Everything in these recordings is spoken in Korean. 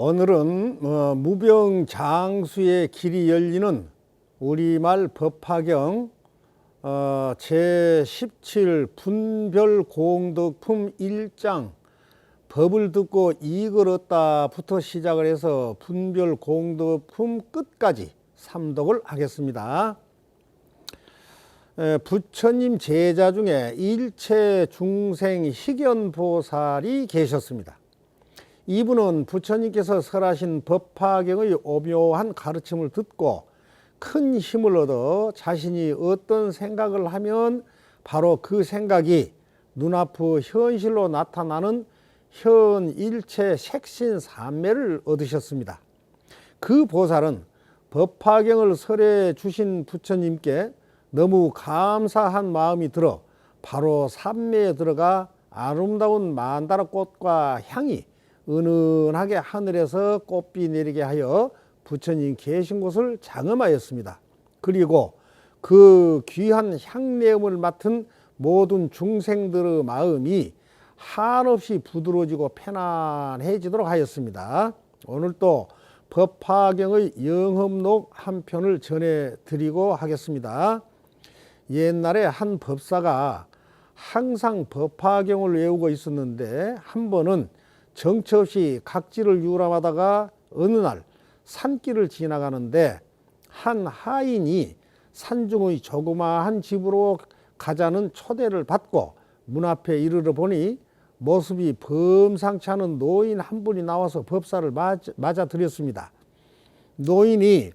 오늘은 무병장수의 길이 열리는 우리말 법화경 제17 분별공덕품 1장 법을 듣고 이익을 얻다부터 시작을 해서 분별공덕품 끝까지 삼독을 하겠습니다. 부처님 제자 중에 일체중생 희견보살이 계셨습니다. 이분은 부처님께서 설하신 법화경의 오묘한 가르침을 듣고 큰 힘을 얻어 자신이 어떤 생각을 하면 바로 그 생각이 눈앞의 현실로 나타나는 현일체 색신삼매를 얻으셨습니다. 그 보살은 법화경을 설해 주신 부처님께 너무 감사한 마음이 들어 바로 삼매에 들어가 아름다운 만다라꽃과 향이 은은하게 하늘에서 꽃비 내리게 하여 부처님 계신 곳을 장엄하였습니다. 그리고 그 귀한 향내음을 맡은 모든 중생들의 마음이 한없이 부드러워지고 편안해지도록 하였습니다. 오늘 또 법화경의 영업록 한 편을 전해드리고 하겠습니다. 옛날에 한 법사가 항상 법화경을 외우고 있었는데 한 번은 정처 없이 각지를 유람하다가 어느 날 산길을 지나가는데 한 하인이 산중의 조그마한 집으로 가자는 초대를 받고 문 앞에 이르러 보니 모습이 범상치 않은 노인 한 분이 나와서 법사를 맞아들였습니다. 노인이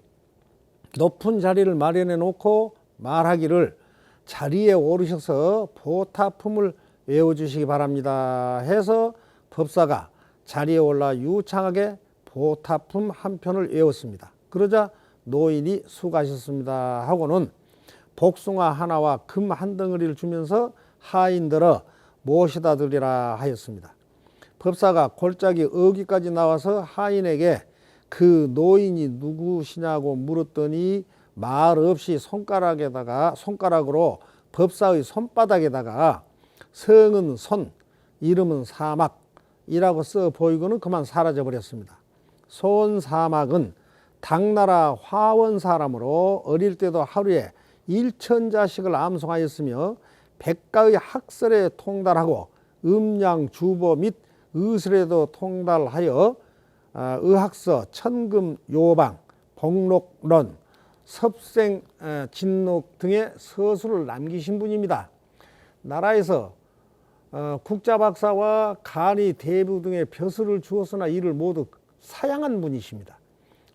높은 자리를 마련해 놓고 말하기를 자리에 오르셔서 보타품을 외워주시기 바랍니다 해서 법사가 자리에 올라 유창하게 보타품 한 편을 외웠습니다. 그러자 노인이 수고하셨습니다 하고는 복숭아 하나와 금 한 덩어리를 주면서 하인들어 모시다 드리라 하였습니다. 법사가 골짜기 어귀까지 나와서 하인에게 그 노인이 누구시냐고 물었더니 말 없이 손가락으로 법사의 손바닥에다가 성은 손, 이름은 사막이라고 써 보이고는 그만 사라져 버렸습니다. 손사막은 당나라 화원 사람으로 어릴 때도 하루에 1000자씩을 암송하였으며 백가의 학설에 통달하고 음양 주보 및 의술에도 통달하여 의학서, 천금 요방, 복록론, 섭생 진록 등의 서술을 남기신 분입니다. 나라에서 국자박사와 간이 대부 등의 벼슬을 주었으나 이를 모두 사양한 분이십니다.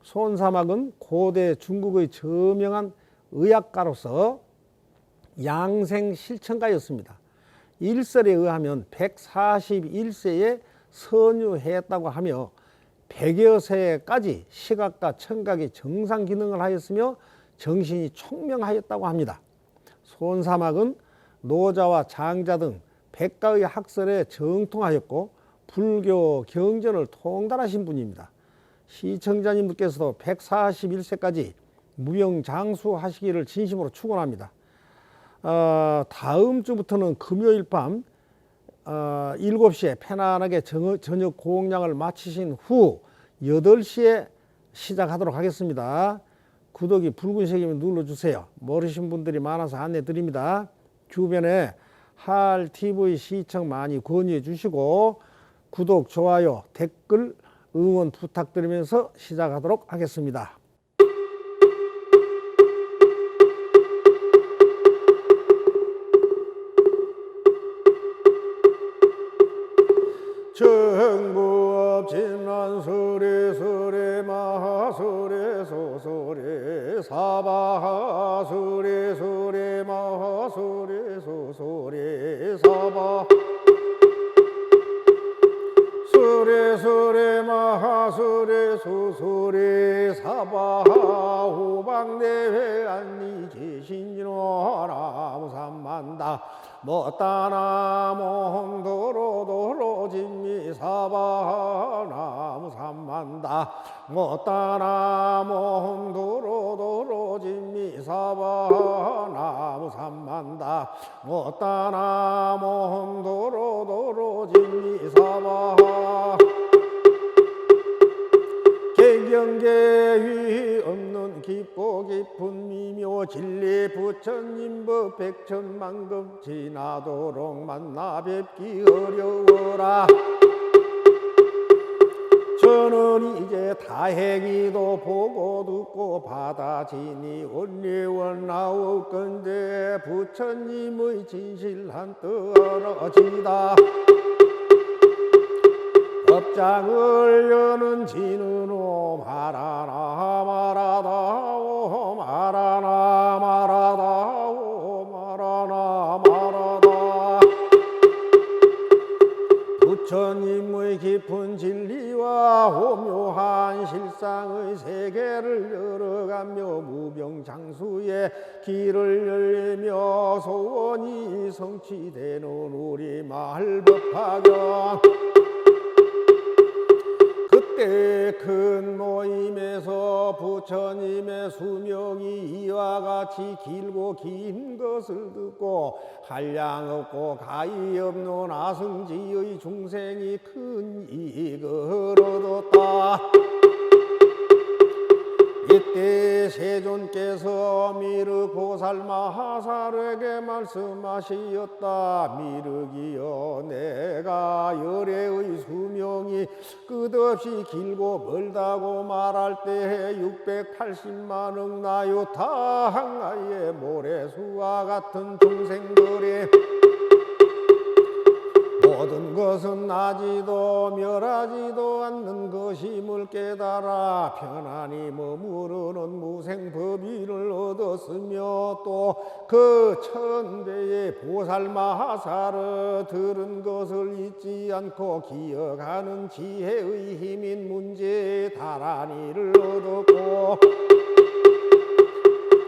손사막은 고대 중국의 저명한 의학가로서 양생실천가였습니다. 일설에 의하면 141세에 선유했다고 하며 100여 세까지 시각과 청각이 정상 기능을 하였으며 정신이 총명하였다고 합니다. 손사막은 노자와 장자 등 백가의 학설에 정통하였고 불교 경전을 통달하신 분입니다. 시청자님들께서도 141세까지 무병장수하시기를 진심으로 축원합니다. 다음 주부터는 금요일 밤 7시에 편안하게 저녁 공양을 마치신 후 8시에 시작하도록 하겠습니다. 구독이 붉은색이면 눌러주세요. 모르신 분들이 많아서 안내 드립니다. 주변에 할TV 시청 많이 권유해 주시고 구독, 좋아요, 댓글, 응원 부탁드리면서 시작하도록 하겠습니다. 정부업진난 서래 마하서래 소서래 사바하서래 마하서래 소서래 사바 서래 마하서래 소서래 사바하 호방내회 안니 계신지노 나무삼만다 못다나 몽도로도로 진미사바 나무삼만다 못다나 몽도로도로 진미사바 나무삼만다 못다나 몽도로도로 진미사바 대경계위 없는 깊고 깊은 미묘 진리 부처님 법 백천만금 지나도록 만나 뵙기 어려워라. 저는 이제 다행히도 보고 듣고 받아지니 원리원 나올건데 부처님의 진실한 떨어지다. 법장을 여는 진은오 말하나 말하다오 말하나 말하다오 말하나 말하다. 부처님의 깊은 진리와 오묘한 실상의 세계를 열어가며 무병장수의 길을 열리며 소원이 성취되는 우리 마을 법화경. 그때 큰 모임에서 부처님의 수명이 이와 같이 길고 긴 것을 듣고 한량없고 가히 없는 아승지의 중생이 큰 이익을 얻었다. 이때 세존께서 미륵 보살마하살에게 말씀하시었다. 미륵이여, 내가 열애의 수명이 끝없이 길고 멀다고 말할 때에 680만억 나유타 항아의 모래수와 같은 중생들이 모든 것은 나지도 멸하지도 않는 것임을 깨달아 편안히 머무르는 무생법인을 얻었으며 또 그 천배의 보살마하사를 들은 것을 잊지 않고 기억하는 지혜의 힘인 문제에 다란이를 얻었고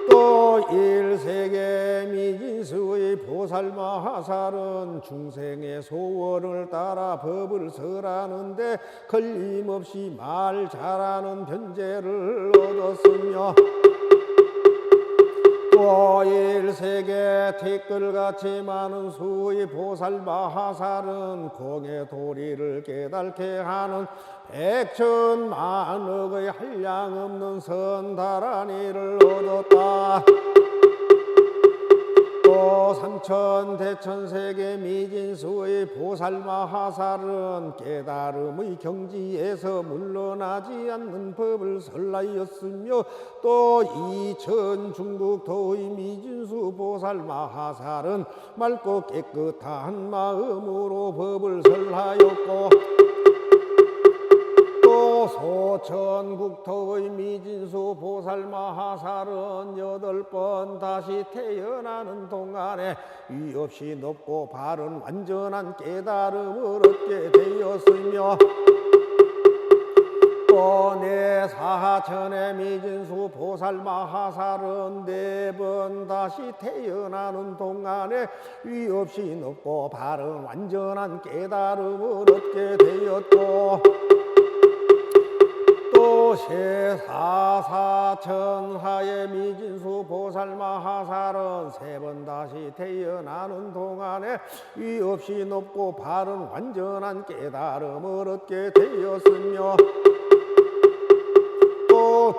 또 일세계 미진수의 보살마하살은 중생의 소원을 따라 법을 설하는데 걸림없이 말 잘하는 변제를 얻었으며 또 일세계 티끌같이 많은 수의 보살마하살은 공의 도리를 깨닫게 하는 백천만억의 한량없는 선다란이를 얻었다. 또 삼천대천세계 미진수의 보살마하살은 깨달음의 경지에서 물러나지 않는 법을 설하였으며 또 이천중국토의 미진수 보살마하살은 맑고 깨끗한 마음으로 법을 설하였고 또 소천국토의 미진수 보살마하살은 8번 다시 태어나는 동안에 위없이 높고 바른 완전한 깨달음을 얻게 되었으며 또 내 사천의 미진수 보살마하살은 4번 다시 태어나는 동안에 위없이 높고 바른 완전한 깨달음을 얻게 되었고 또 세사사천하의 미진수 보살마하살은 3번 다시 태어나는 동안에 위없이 높고 바른 완전한 깨달음을 얻게 되었으며 또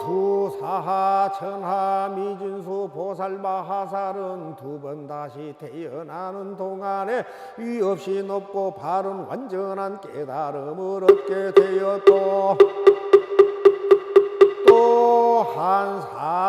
두사천하 미진수 보살마하살은 2번 다시 태어나는 동안에 위없이 높고 바른 완전한 깨달음을 얻게 되었고 또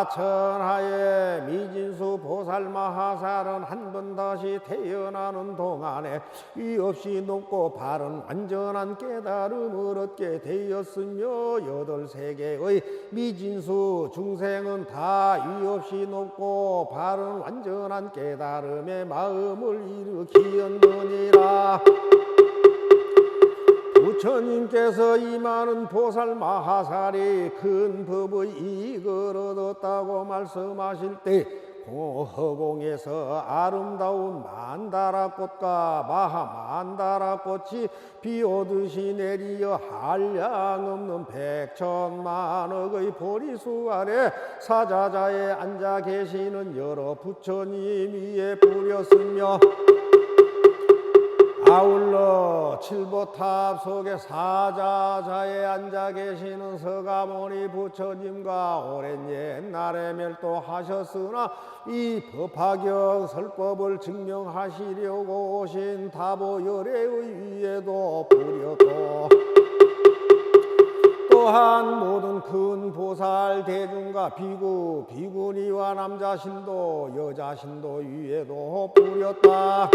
한사천하의 미진수 보살마하살은 1번 다시 태어나는 동안에 위없이 높고 바른 완전한 깨달음을 얻게 되었으며 8세계의 미진수 중생은 다 위없이 높고 바른 완전한 깨달음의 마음을 일으키었느니라. 부처님께서 이 많은 보살마하살이 큰 법의 이익을 얻었다고 말씀하실 때 허공에서 아름다운 만다라꽃과 마하만다라꽃이 비오듯이 내리어 한량없는 백천만억의 보리수 아래 사자자에 앉아 계시는 여러 부처님 위에 뿌렸으며 아울러 칠보탑 속에 사자자에 앉아 계시는 서가모니 부처님과 오랜 옛날에 멸도하셨으나 이 법화경 설법을 증명하시려고 오신 다보열애의 위에도 부려도 또한 모든 큰 보살 대중과 비구, 비구니와 남자신도 여자신도 위에도 뿌렸다.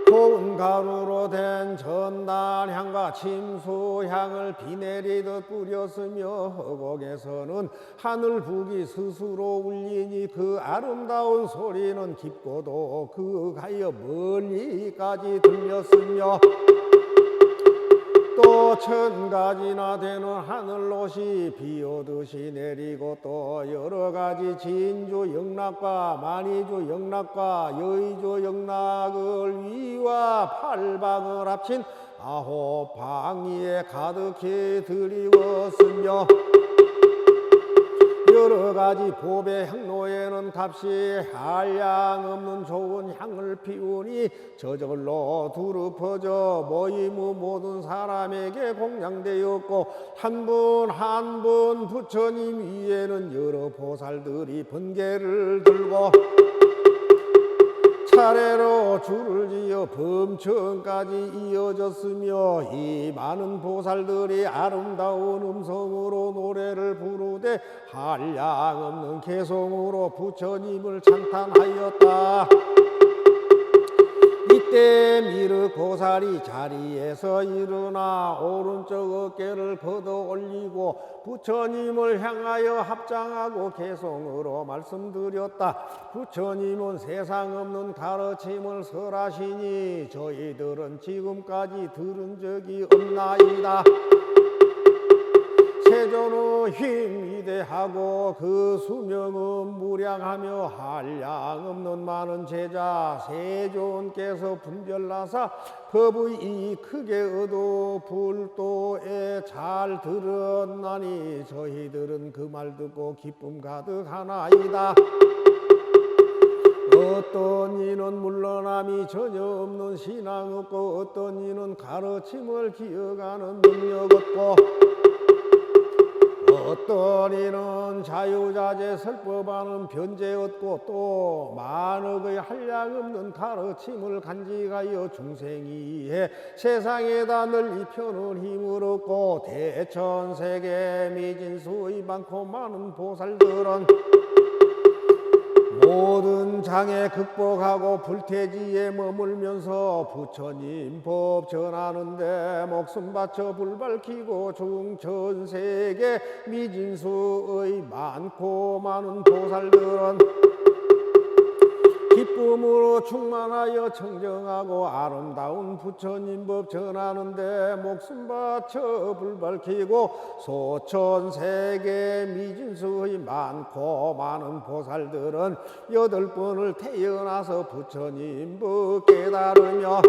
고운 가루로 된 전단향과 침수향을 비 내리듯 뿌렸으며 허공에서는 하늘 북이 스스로 울리니 그 아름다운 소리는 깊고도 극하여 멀리까지 들렸으며 또 1000가지나 되는 하늘옷이 비오듯이 내리고 또 여러가지 진주 영락과 만이주 영락과 여의주 영락을 위와 8방을 합친 9방위에 가득히 드리웠으며 여러가지 보배 향로에는 값이 한량없는 좋은 향을 피우니 저절로 두루 퍼져 모임 후 모든 사람에게 공양되었고 한 분 한 분 부처님 위에는 여러 보살들이 번개를 들고 차례로 줄을 지어 범천까지 이어졌으며 이 많은 보살들이 아름다운 음성으로 노래를 부르되 한량없는 개성으로 부처님을 찬탄하였다. 이때 미르 보살이 자리에서 일어나 오른쪽 어깨를 걷어 올리고 부처님을 향하여 합장하고 개성으로 말씀드렸다. 부처님은 세상 없는 가르침을 설하시니 저희들은 지금까지 들은 적이 없나이다. 세존의 힘 위대하고 그 수명은 무량하며 한량없는 많은 제자 세존께서 분별나사 법의 이 크게 얻어 불도에 잘 들었나니 저희들은 그 말 듣고 기쁨 가득하나이다. 어떤 이는 물러남이 전혀 없는 신앙 없고 어떤 이는 가르침을 기억하는 능력 없고 어떤 이는 자유자재 설법하는 변제 얻고 또 만억의 한량없는 가르침을 간직하여 중생이해 세상에다 널리 펴는 힘을 얻고 대천세계 미진수의 많고 많은 보살들은 모든 장애 극복하고 불태지에 머물면서 부처님 법 전하는데 목숨 바쳐 불 밝히고 중천세계 미진수의 많고 많은 보살들은 기쁨으로 충만하여 청정하고 아름다운 부처님 법 전하는데 목숨 바쳐 불 밝히고 소천세계 미진수의 많고 많은 보살들은 8번을 태어나서 부처님 법 깨달으며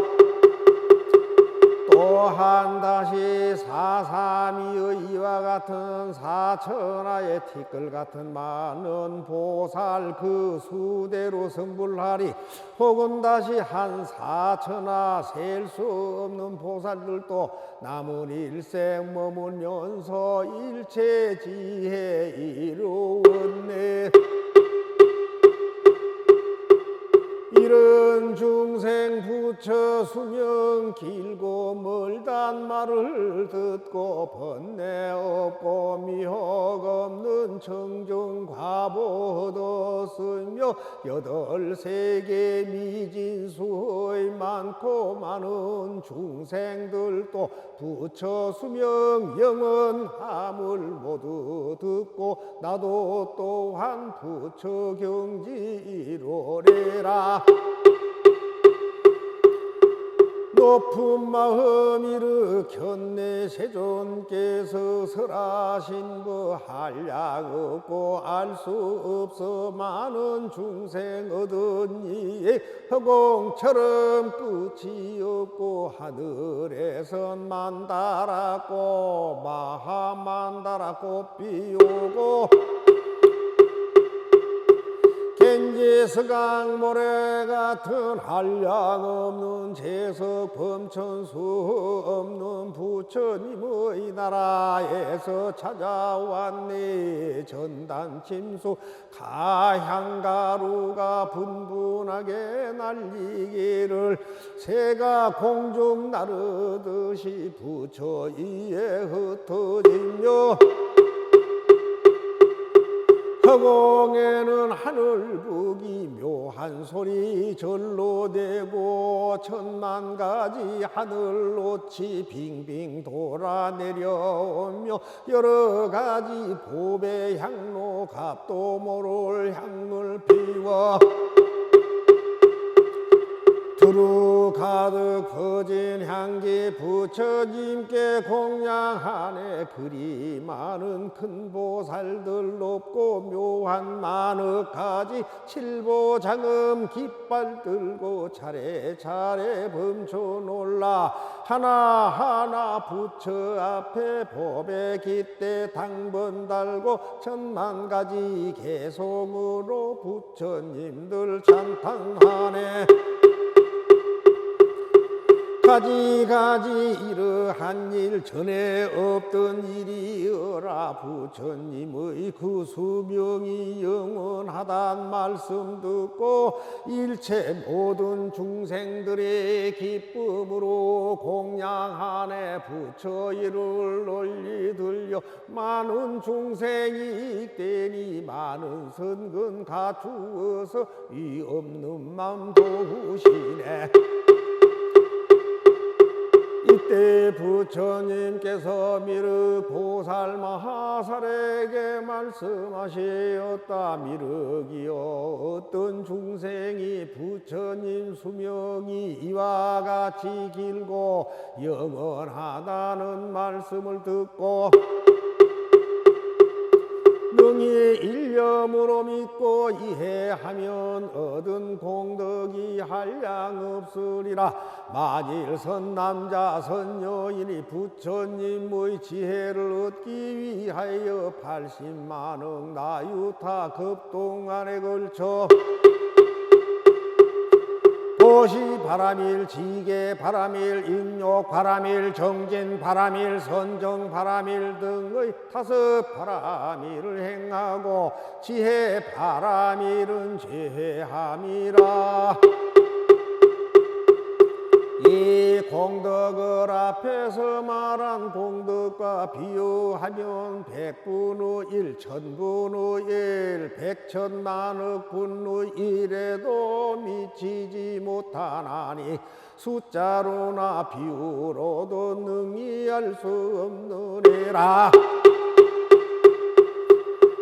또한 다시 사삼위의 이와 같은 사천하의 티끌 같은 많은 보살 그 수대로 성불하리. 혹은 다시 한 사천하 셀 수 없는 보살들도 남은 일생 머물면서 일체 지혜 이루었네. 이런 중생 부처 수명 길고 멀단 말을 듣고 번뇌 없고 미혹 없는 청정 과보 얻었으며 8세계 미진수의 많고 많은 중생들도 부처 수명 영원함을 모두 듣고 나도 또한 부처 경지 이루리라. 높은 마음 일으켰네. 세존께서 설하신 그 한량 없고 알 수 없어 많은 중생 얻은 이에 허공처럼 끝이 없고 하늘에선 만다라꽃 마하만다라꽃 피우고 세계서강 모래 같은 한량 없는 재석 범천수 없는 부처님의 나라에서 찾아왔네. 전단 침수 가향가루가 분분하게 날리기를 새가 공중 나르듯이 부처 이에 흩어지며 허공에는 하늘북이 묘한 소리 절로 대고 천만 가지 하늘꽃이 빙빙 돌아 내려오며 여러 가지 보배 향로 값도 모를 향을 피워 두루 가득 퍼진 향기 부처님께 공양하네. 그리 많은 큰 보살들 높고 묘한 마늑가지 칠보장음 깃발 들고 차례차례 범초 놀라 하나하나 부처 앞에 법에 깃대 당번 달고 천만 가지 개송으로 부처님들 찬탄하네. 가지가지 이러한 일 전에 없던 일이어라. 부처님의 그 수명이 영원하단 말씀 듣고 일체 모든 중생들의 기쁨으로 공양하네. 부처 이를 널리 들려 많은 중생이 있대니 많은 선근 갖추어서 이 없는 맘 도우시네. 이때 부처님께서 미륵 보살 마하살에게 말씀하시었다. 미륵이여, 어떤 중생이 부처님 수명이 이와 같이 길고 영원하다는 말씀을 듣고 능히 일념으로 믿고 이해하면 얻은 공덕이 한량 없으리라. 만일 선남자 선여인이 부처님의 지혜를 얻기 위하여 80만억 나유타 급동안에 걸쳐 도시 바람일, 지계 바람일, 인욕 바람일, 정진 바람일, 선정 바람일 등의 5 바람일을 행하고 지혜 바람일은 제함이라. 이 공덕을 앞에서 말한 공덕과 비유하면 100분의 1, 1000분의 1, 100천만억 분의 1에도 미치지 못하나니 숫자로나 비유로도 능히 알 수 없느니라.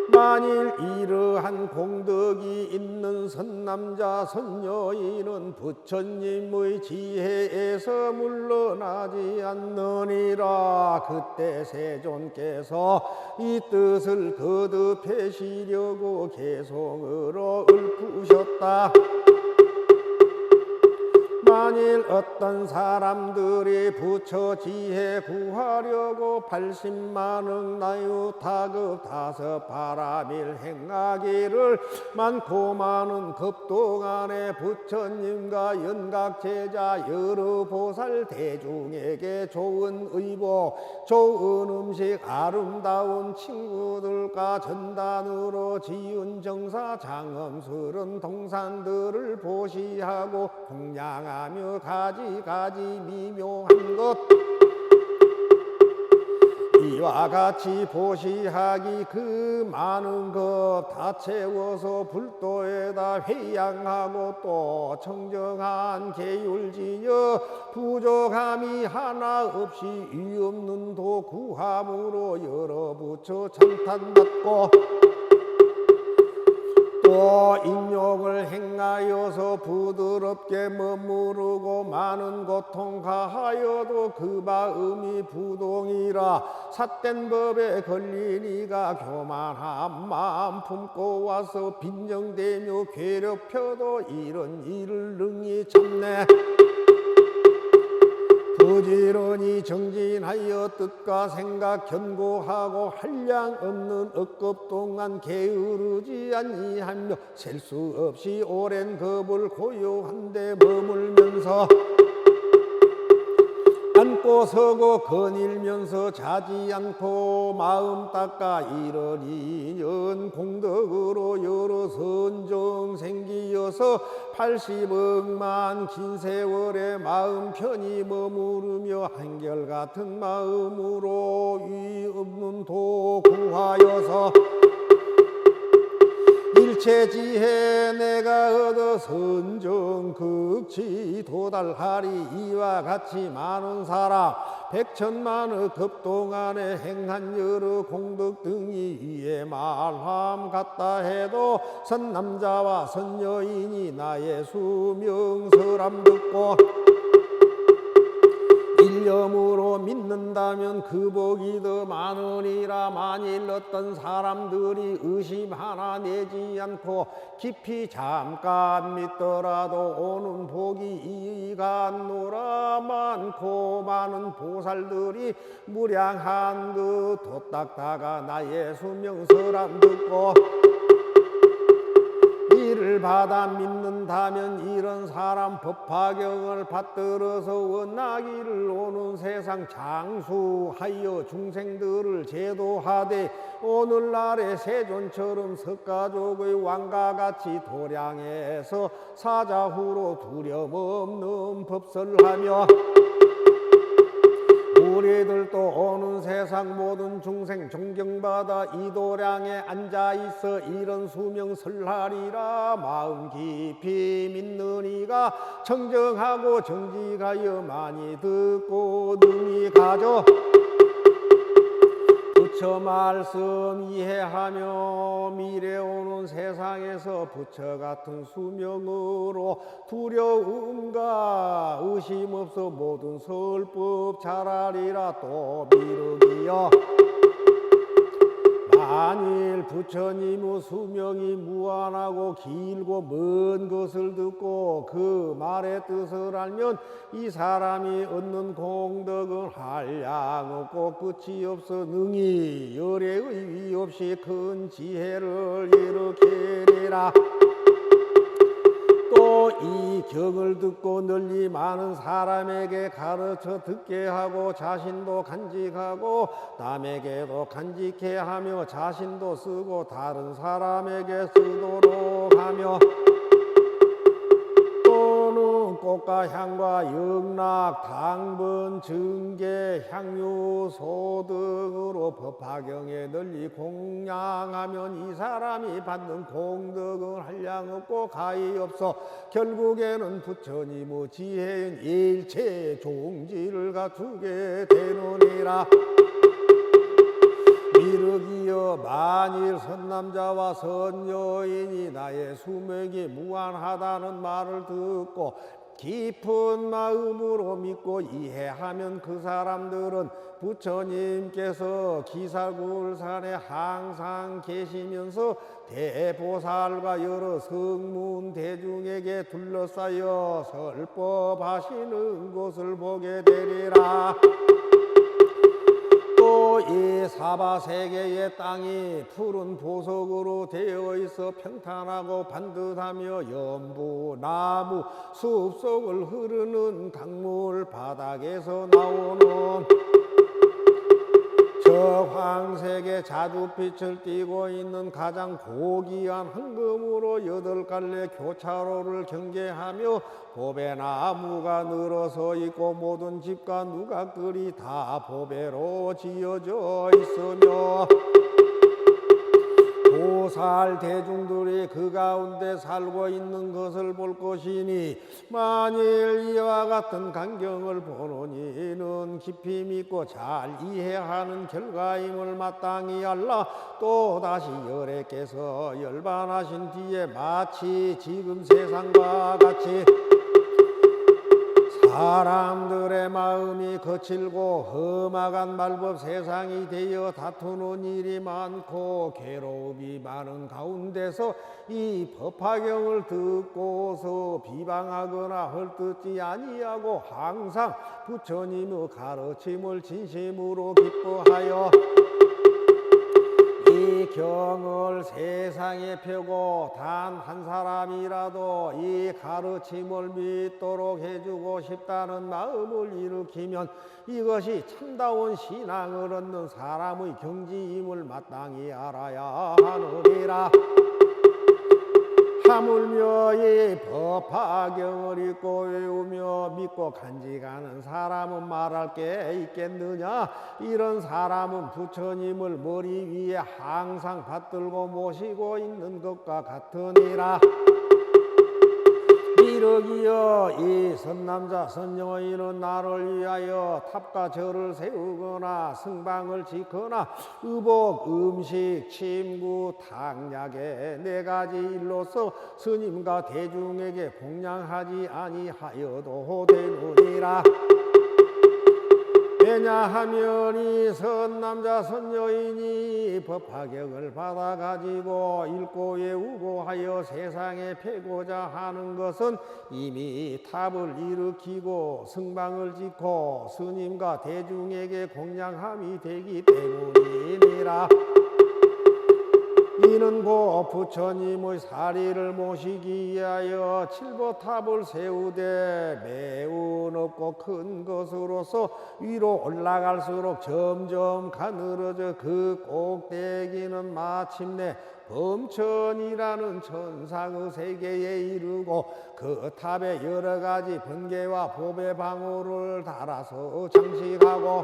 만일 이러한 공덕이 있는 선남자 선여인은 부처님의 지혜에서 물러나지 않느니라. 그때 세존께서 이 뜻을 거듭하시려고 개송으로 읊으셨다. 만일 어떤 사람들이 부처 지혜 구하려고 80만억 나유타급 5 바람일 행하기를 많고 많은 급동안에 부처님과 연각제자 여러 보살 대중에게 좋은 의복, 좋은 음식, 아름다운 친구들과 전단으로 지은 정사 장엄스런 동산들을 보시하고 공양하며 가지가지 미묘한 것 이와 같이 보시하기 그 많은 것 다 채워서 불도에다 회양하고 또 청정한 계율지어 부족함이 하나 없이 위없는 도 구함으로 여러 부처 찬탄받고 또 인욕을 행하여서 부드럽게 머무르고 많은 고통 가하여도 그 마음이 부동이라. 삿된 법에 걸린 이가 교만한 마음 품고 와서 빈정대며 괴롭혀도 이런 일을 능히 참네. 부지런히 정진하여 뜻과 생각 견고하고 한량 없는 억겁 동안 게으르지 아니하며 셀 수 없이 오랜 겁을 고요한데 머물면서 앉고 서고 거닐면서 자지 않고 마음 닦아 이러니 연 공덕으로 여러 선정 생기어서 80억만 긴 세월에 마음 편히 머무르며 한결같은 마음으로 위 없는 도 구하여서 일체지혜 내가 얻어 선정 극치 도달하리. 이와 같이 많은 사람 백천만의 급동안에 행한 여러 공덕 등이 위에 말함 같다 해도 선남자와 선여인이 나의 수명설함 듣고 일념으로 믿는다면 그 복이 더 많으니라. 만일 어떤 사람들이 의심 하나 내지 않고 깊이 잠깐 믿더라도 오는 복이 이간노라. 많고 많은 보살들이 무량한 그 도닦다가 나의 수명설함 듣고 이를 받아 믿는다면 이런 사람 법화경을 받들어서 원나기를 오는 세상 장수하여 중생들을 제도하되 오늘날의 세존처럼 석가족의 왕과 같이 도량에서 사자후로 두려움없는 법설하며 우리들도 오는 세상 모든 중생 존경받아 이 도량에 앉아있어 이런 수명설하리라. 마음 깊이 믿는 이가 청정하고 정직하여 많이 듣고 능히 가져 부처 말씀 이해하며 미래 오는 세상에서 부처 같은 수명으로 두려움과 의심 없어 모든 설법 잘하리라. 또 미륵이여 만일 부처님의 수명이 무한하고 길고 먼 것을 듣고 그 말의 뜻을 알면 이 사람이 얻는 공덕은 한량 없고 끝이 없어 능히 열애의 위 없이 큰 지혜를 일으키리라. 또 이 경을 듣고 널리 많은 사람에게 가르쳐 듣게 하고 자신도 간직하고 남에게도 간직해 하며 자신도 쓰고 다른 사람에게 쓰도록 하며 또는 꽃과 향과 영락, 당번, 증계, 향유소 등으로 법화경에 널리 공양하면 이 사람이 받는 공덕은 한량 없고 가히 없어 결국에는 부처님의 지혜인 일체 종지를 갖추게 되느니라. 미륵이여 만일 선남자와 선여인이 나의 수명이 무한하다는 말을 듣고 깊은 마음으로 믿고 이해하면 그 사람들은 부처님께서 기사굴산에 항상 계시면서 대보살과 여러 성문 대중에게 둘러싸여 설법하시는 것을 보게 되리라. 또 이 사바세계의 땅이 푸른 보석으로 되어 있어 평탄하고 반듯하며 연부, 나무, 숲속을 흐르는 강물 바닥에서 나오는 저 황색의 자주빛을 띠고 있는 가장 고귀한 황금으로 8갈래 교차로를 경계하며 보배나무가 늘어서 있고 모든 집과 누각들이 다 보배로 지어져 있으며 보살 대중들이 그 가운데 살고 있는 것을 볼 것이니 만일 이와 같은 광경을 보는 이는 깊이 믿고 잘 이해하는 결과임을 마땅히 알라. 또 다시 열애께서 열반하신 뒤에 마치 지금 세상과 같이 사람들의 마음이 거칠고 험악한 말법 세상이 되어 다투는 일이 많고 괴로움이 많은 가운데서 이 법화경을 듣고서 비방하거나 헐뜯지 아니하고 항상 부처님의 가르침을 진심으로 기뻐하여 이 경을 세상에 펴고 단 한 사람이라도 이 가르침을 믿도록 해주고 싶다는 마음을 일으키면 이것이 참다운 신앙을 얻는 사람의 경지임을 마땅히 알아야 하느니라. 하물며 이 법화경을 읽고 외우며 믿고 간직하는 사람은 말할 게 있겠느냐. 이런 사람은 부처님을 머리 위에 항상 받들고 모시고 있는 것과 같으니라. 이러기여 이 선남자 선여인은 나를 위하여 탑과 절을 세우거나 승방을 짓거나 의복, 음식, 침구, 탕약의 네 가지 일로서 스님과 대중에게 공양하지 아니하여도 되느니라. 왜냐하면 이 선남자 선여인이 법화경을 받아가지고 읽고 외우고 하여 세상에 펴고자 하는 것은 이미 탑을 일으키고 승방을 짓고 스님과 대중에게 공양함이 되기 때문이니라. 이는 곧 부처님의 사리를 모시기 위하여 칠보탑을 세우되 매우 높고 큰 것으로서 위로 올라갈수록 점점 가늘어져 그 꼭대기는 마침내 범천이라는 천상의 세계에 이르고 그 탑에 여러 가지 번개와 법의 방울을 달아서 장식하고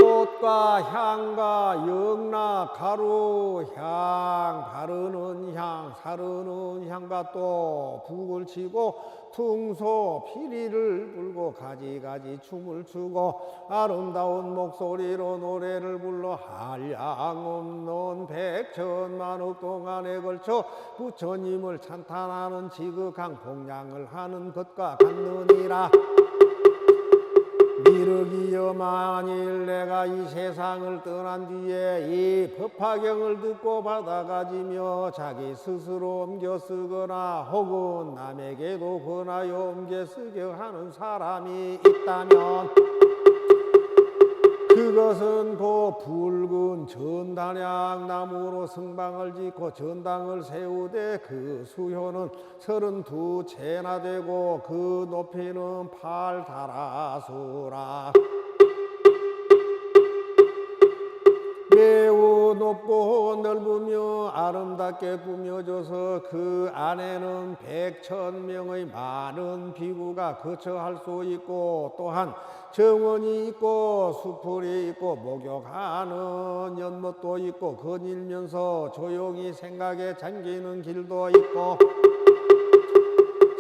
꽃과 향과 영락, 가루, 향, 바르는 향, 사르는 향과 또 북을 치고 퉁소, 피리를 불고 가지가지 춤을 추고 아름다운 목소리로 노래를 불러 한량없는 백천만억 동안에 걸쳐 부처님을 찬탄하는 지극한 공양을 하는 것과 같느니라. 이르기여 만일 내가 이 세상을 떠난 뒤에 이 법화경을 듣고 받아가지며 자기 스스로 옮겨 쓰거나 혹은 남에게도 권하여 옮겨 쓰게 하는 사람이 있다면 그것은 그 붉은 전단약 나무로 승방을 짓고 전당을 세우되 그 수효는 32채나 되고 그 높이는 8다라수라. 매우 높고 넓으며 아름답게 꾸며져서 그 안에는 100,000명의 많은 비구가 거처할 수 있고 또한 정원이 있고 수풀이 있고 목욕하는 연못도 있고 거닐면서 조용히 생각에 잠기는 길도 있고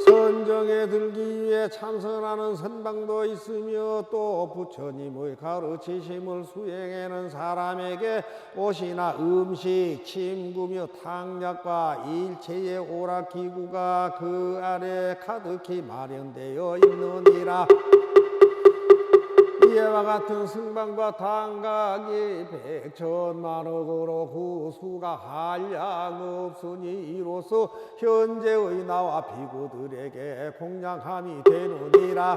선정에 들기 위해 참선하는 선방도 있으며 또 부처님의 가르치심을 수행하는 사람에게 옷이나 음식, 침구며 탕약과 일체의 오락기구가 그 안에 가득히 마련되어 있느니라. 이와 같은 승방과 당각이 100천만억으로 그 수가 한량없으니 이로써 현재의 나와 비구들에게 공양함이 되느니라.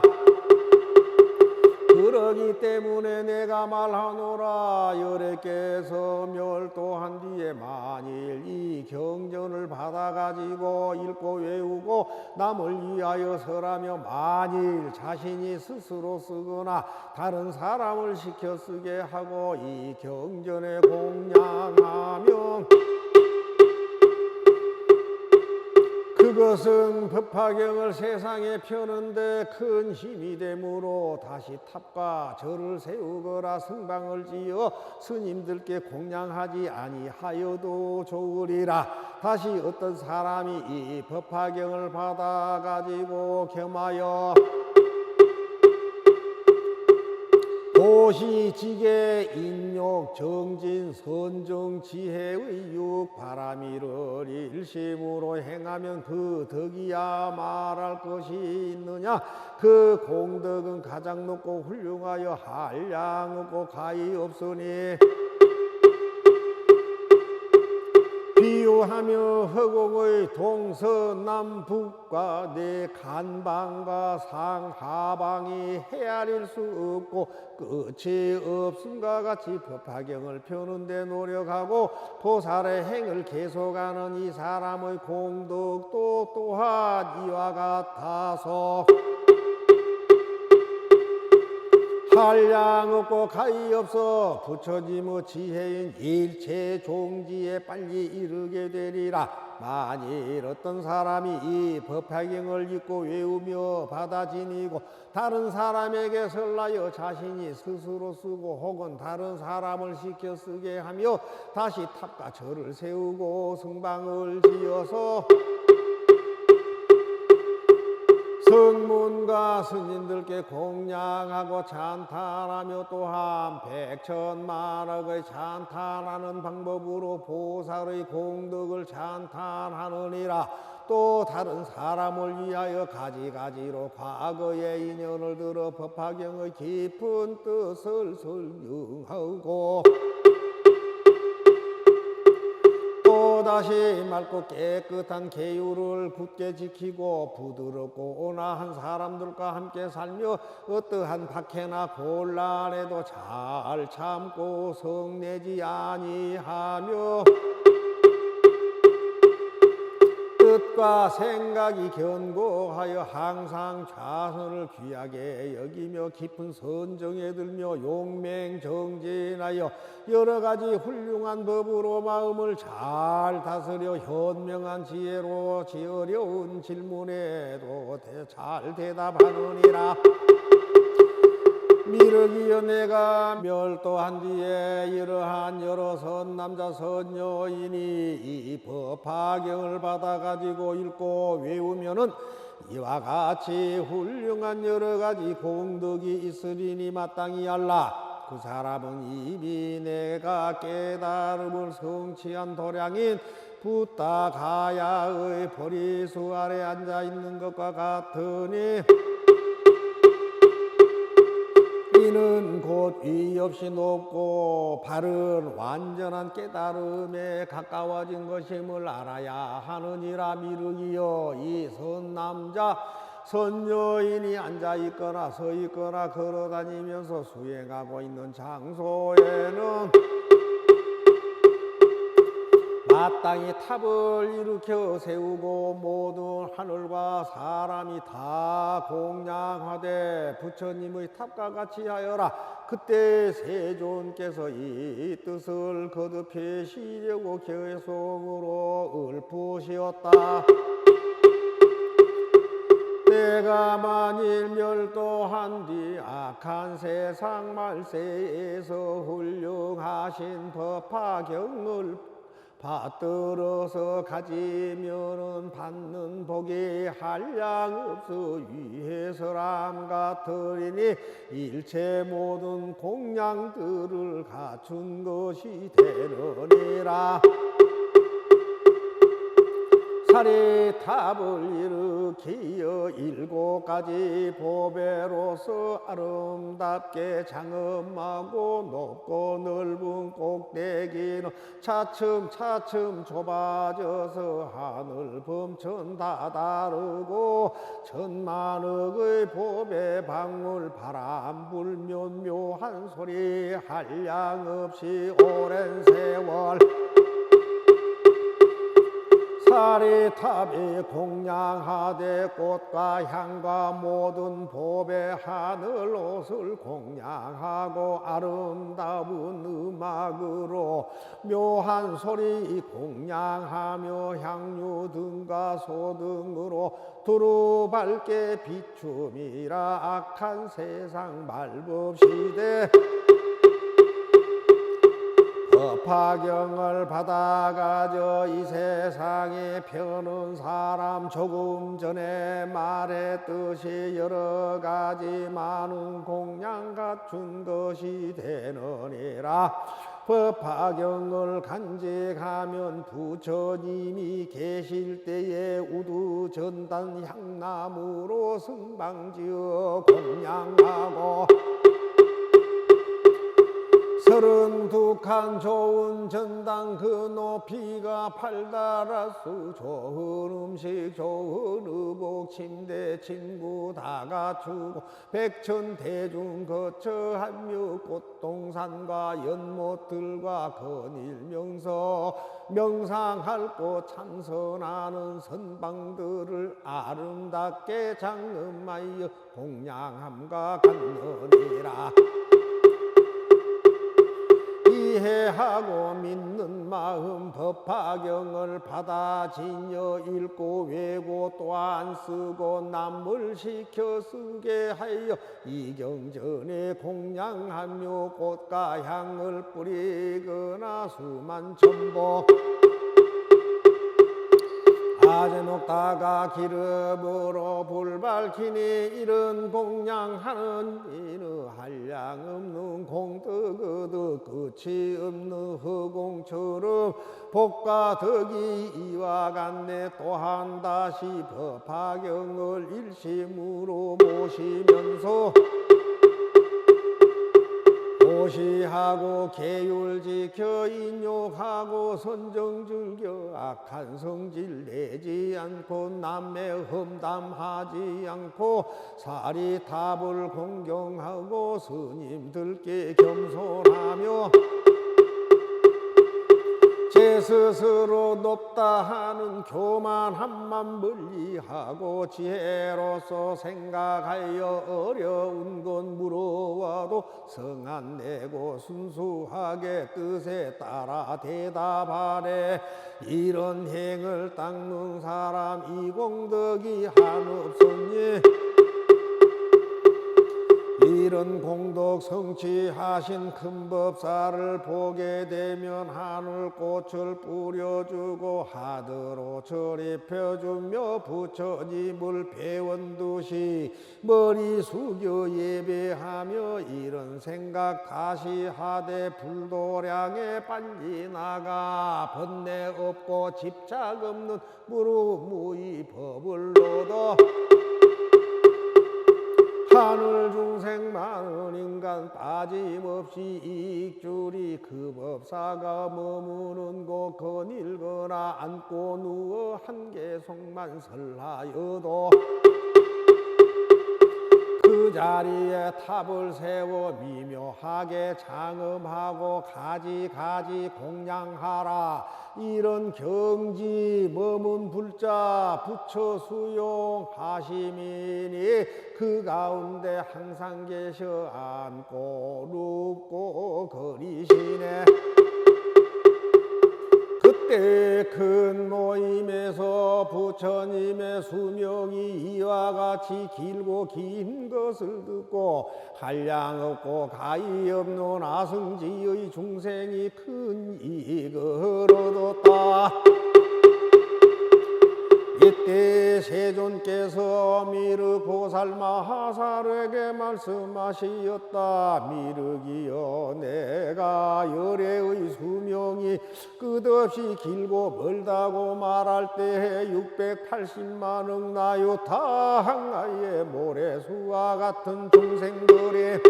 그러기 때문에 내가 말하노라. 여래께서 멸도한 뒤에 만일 이 경전을 받아가지고 읽고 외우고 남을 위하여 설하며 만일 자신이 스스로 쓰거나 다른 사람을 시켜 쓰게 하고 이 경전에 공양하면 그것은 법화경을 세상에 펴는데 큰 힘이 되므로 다시 탑과 절을 세우거나 승방을 지어 스님들께 공양하지 아니하여도 좋으리라. 다시 어떤 사람이 이 법화경을 받아가지고 겸하여 도시 지계 인욕 정진 선정 지혜의 육 바람이를 일심으로 행하면 그 덕이야 말할 것이 있느냐. 그 공덕은 가장 높고 훌륭하여 한량 없고 가히 없으니 비유하며 허공의 동서남북과 내 간방과 상하방이 헤아릴 수 없고 끝이 없음과 같이 법화경을 펴는 데 노력하고 보살의 행을 계속하는 이 사람의 공덕도 또한 이와 같아서 한량 없고 가히 없어 부처님의 지혜인 일체 종지에 빨리 이르게 되리라. 만일 어떤 사람이 이 법화경을 읽고 외우며 받아 지니고 다른 사람에게 설라여 자신이 스스로 쓰고 혹은 다른 사람을 시켜 쓰게 하며 다시 탑과 절을 세우고 성방을 지어서 성문과 스님들께 공양하고 찬탄하며 또한 백천만억의 찬탄하는 방법으로 보살의 공덕을 찬탄하느니라. 또 다른 사람을 위하여 가지가지로 과거의 인연을 들어 법화경의 깊은 뜻을 설명하고 또다시 맑고 깨끗한 계율을 굳게 지키고 부드럽고 온화한 사람들과 함께 살며 어떠한 박해나 곤란에도 잘 참고 성내지 아니하며 뜻과 생각이 견고하여 항상 좌선을 귀하게 여기며 깊은 선정에 들며 용맹정진하여 여러 가지 훌륭한 법으로 마음을 잘 다스려 현명한 지혜로 어려운 질문에도 잘 대답하느니라. 미륵이여 내가 멸도한 뒤에 이러한 여러 선남자 선녀인이 이 법화경을 받아가지고 읽고 외우면은 이와 같이 훌륭한 여러 가지 공덕이 있으리니 마땅히 알라. 그 사람은 이미 내가 깨달음을 성취한 도량인 붓다 가야의 보리수 아래 앉아있는 것과 같으니 이는 곧 위 없이 높고 바른 완전한 깨달음에 가까워진 것임을 알아야 하느니라. 미륵이여 이 선남자 선녀인이 앉아있거나 서있거나 걸어다니면서 수행하고 있는 장소에는 마땅히 탑을 일으켜 세우고 모든 하늘과 사람이 다 공양하되 부처님의 탑과 같이 하여라. 그때 세존께서 이 뜻을 거듭하시려고 개성으로 읊으시었다. 내가 만일 멸도한 뒤 악한 세상 말세에서 훌륭하신 법화경을 받들어서 가지면은 받는 복이 한량 없어 위해서람 같으리니 일체 모든 공양들을 갖춘 것이 되느니라. 사리탑을 일으키어 7가지 보배로서 아름답게 장엄하고 높고 넓은 꼭대기는 차츰차츰 좁아져서 하늘 범천 다다르고 천만억의 보배 방울 바람 불면 묘한 소리 한량 없이 오랜 세월 사리탑이 공양하되 꽃과 향과 모든 보배 하늘 옷을 공양하고 아름다운 음악으로 묘한 소리 공양하며 향유 등과 소등으로 두루 밝게 비춤이라. 악한 세상 말법시대 법화경을 받아가져 이 세상에 펴는 사람 조금 전에 말했듯이 여러 가지 많은 공양 갖춘 것이 되느니라. 법화경을 간직하면 부처님이 계실 때에 우두전단 향나무로 승방지어 공양하고 32칸 좋은 전당 그 높이가 8달아수 좋은 음식 좋은 의복 침대 친구 다 갖추고 백천대중 거처하며 꽃동산과 연못들과 건일명서 명상할 곳 참선하는 선방들을 아름답게 장엄하여 공양함과 같느니라. 이해하고 믿는 마음 법화경을 받아 지녀 읽고 외고 또한 쓰고 남을 시켜 쓰게 하여 이경전에 공양하며 꽃과 향을 뿌리거나 수만 천복 아제녹다가 기름으로 불 밝히니 이런 공양하는 이는 한량없는 공덕얻어 끝이 없는 허공처럼 복과 덕이 이와 같네. 또한 다시 법화경을 일심으로 모시면서 모시하고 계율 지켜 인욕하고 선정 즐겨 악한 성질 내지 않고 남매 험담하지 않고 사리탑을 공경하고 스님들께 겸손하며 제 스스로 높다 하는 교만함만 멀리하고 지혜로서 생각하여 어려운 건 물어와도 성안 내고 순수하게 뜻에 따라 대답하네. 이런 행을 닦는 사람 이 공덕이 한없으니 이런 공덕 성취하신 큰 법사를 보게 되면 하늘꽃을 뿌려주고 하드로 절입혀주며 부처님을 배원두시 머리 숙여 예배하며 이런 생각 다시 하되 불도량에 빨리 나가 번뇌 없고 집착 없는 무루무이 법을 얻어 하늘 중생 많은 인간 빠짐없이 이익줄이 그 법사가 머무는 곳 거닐거나 앉고 누워 한계속만 설하여도 그 자리에 탑을 세워 미묘하게 장엄하고 가지가지 공양하라. 이런 경지 머문 불자 부처 수용하시미니 그 가운데 항상 계셔 앉고 눕고 거리시네. 그때 큰 모임에서 부처님의 수명이 이와 같이 길고 긴 것을 듣고 한량없고 가히 없는 아승지의 중생이 큰 이익을 얻었다. 이때 세존께서 미륵 보살마하살에게 말씀하시었다. 미륵이여, 내가 열애의 수명이 끝없이 길고 멀다고 말할 때에 680만억 나요타 한가의 모래수와 같은 중생들이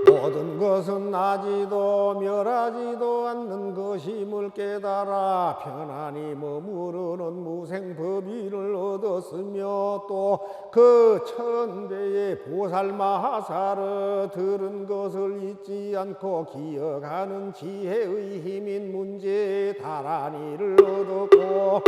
모든 것은 나지도 멸하지도 않는 것임을 깨달아 편안히 머무르는 무생법인을 얻었으며 또 그 천배의 보살마하사를 들은 것을 잊지 않고 기억하는 지혜의 힘인 문제의 다란이를 얻었고